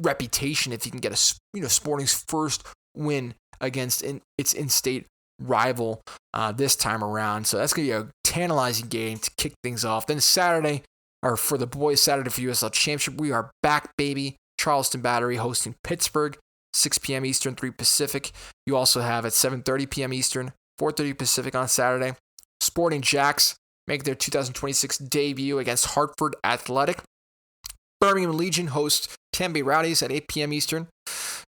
reputation if he can get Sporting's first win against its in-state rival this time around. So that's going to be a tantalizing game to kick things off. Then Saturday, or for the boys, Saturday for USL Championship, we are back, baby. Charleston Battery hosting Pittsburgh. 6 p.m. Eastern, 3 Pacific. You also have at 7:30 p.m. Eastern, 4:30 Pacific on Saturday. Sporting Jacks make their 2026 debut against Hartford Athletic. Birmingham Legion hosts Tampa Bay Rowdies at 8 p.m. Eastern.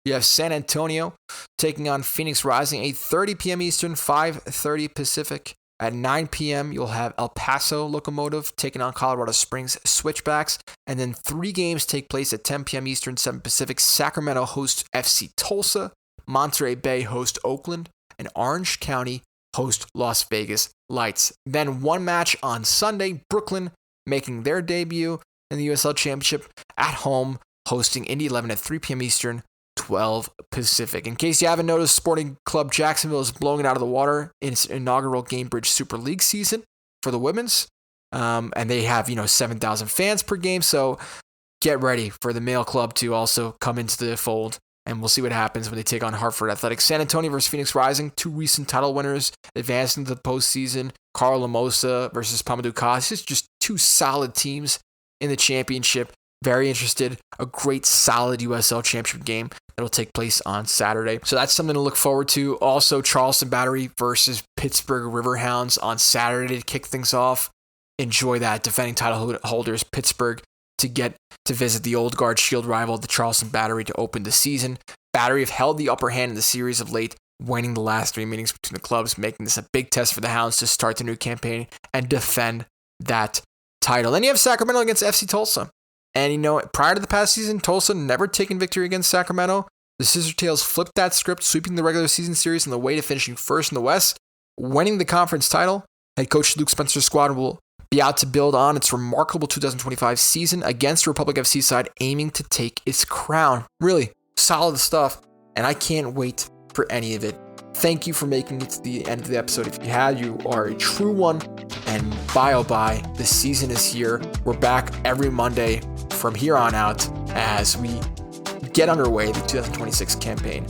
You have San Antonio taking on Phoenix Rising, 8:30 p.m. Eastern, 5:30 Pacific. At 9 p.m., you'll have El Paso Locomotive taking on Colorado Springs Switchbacks. And then 3 games take place at 10 p.m. Eastern, 7 Pacific. Sacramento hosts FC Tulsa. Monterey Bay hosts Oakland. And Orange County hosts Las Vegas Lights. Then one match on Sunday, Brooklyn making their debut in the USL Championship at home, hosting Indy 11 at 3 p.m. Eastern, 12 Pacific. In case you haven't noticed, Sporting Club Jacksonville is blowing it out of the water in its inaugural Gamebridge Super League season for the women's. And they have, 7,000 fans per game. So get ready for the male club to also come into the fold. And we'll see what happens when they take on Hartford Athletic. San Antonio versus Phoenix Rising, 2 recent title winners advancing to the postseason. Carl Lamosa versus Pamadou Kas. It's just 2 solid teams in the championship. Very interested. A great, solid USL Championship game that'll take place on Saturday. So that's something to look forward to. Also, Charleston Battery versus Pittsburgh Riverhounds on Saturday to kick things off. Enjoy that. Defending title holders Pittsburgh to get to visit the Old Guard Shield rival, the Charleston Battery, to open the season. Battery have held the upper hand in the series of late, winning the last 3 meetings between the clubs, making this a big test for the Hounds to start the new campaign and defend that title. Then you have Sacramento against FC Tulsa. And prior to the past season, Tulsa never taken victory against Sacramento. The Scissor Tails flipped that script, sweeping the regular season series on the way to finishing first in the West, winning the conference title. Head coach Luke Spencer's squad will be out to build on its remarkable 2025 season against the Republic FC side, aiming to take its crown. Really solid stuff, and I can't wait for any of it. Thank you for making it to the end of the episode. If you have, you are a true one. And bye, the season is here. We're back every Monday from here on out as we get underway the 2026 campaign.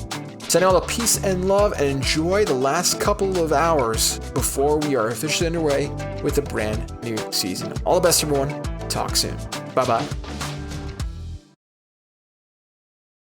Sending all the peace and love, and enjoy the last couple of hours before we are officially underway with a brand new season. All the best, everyone. Talk soon. Bye-bye.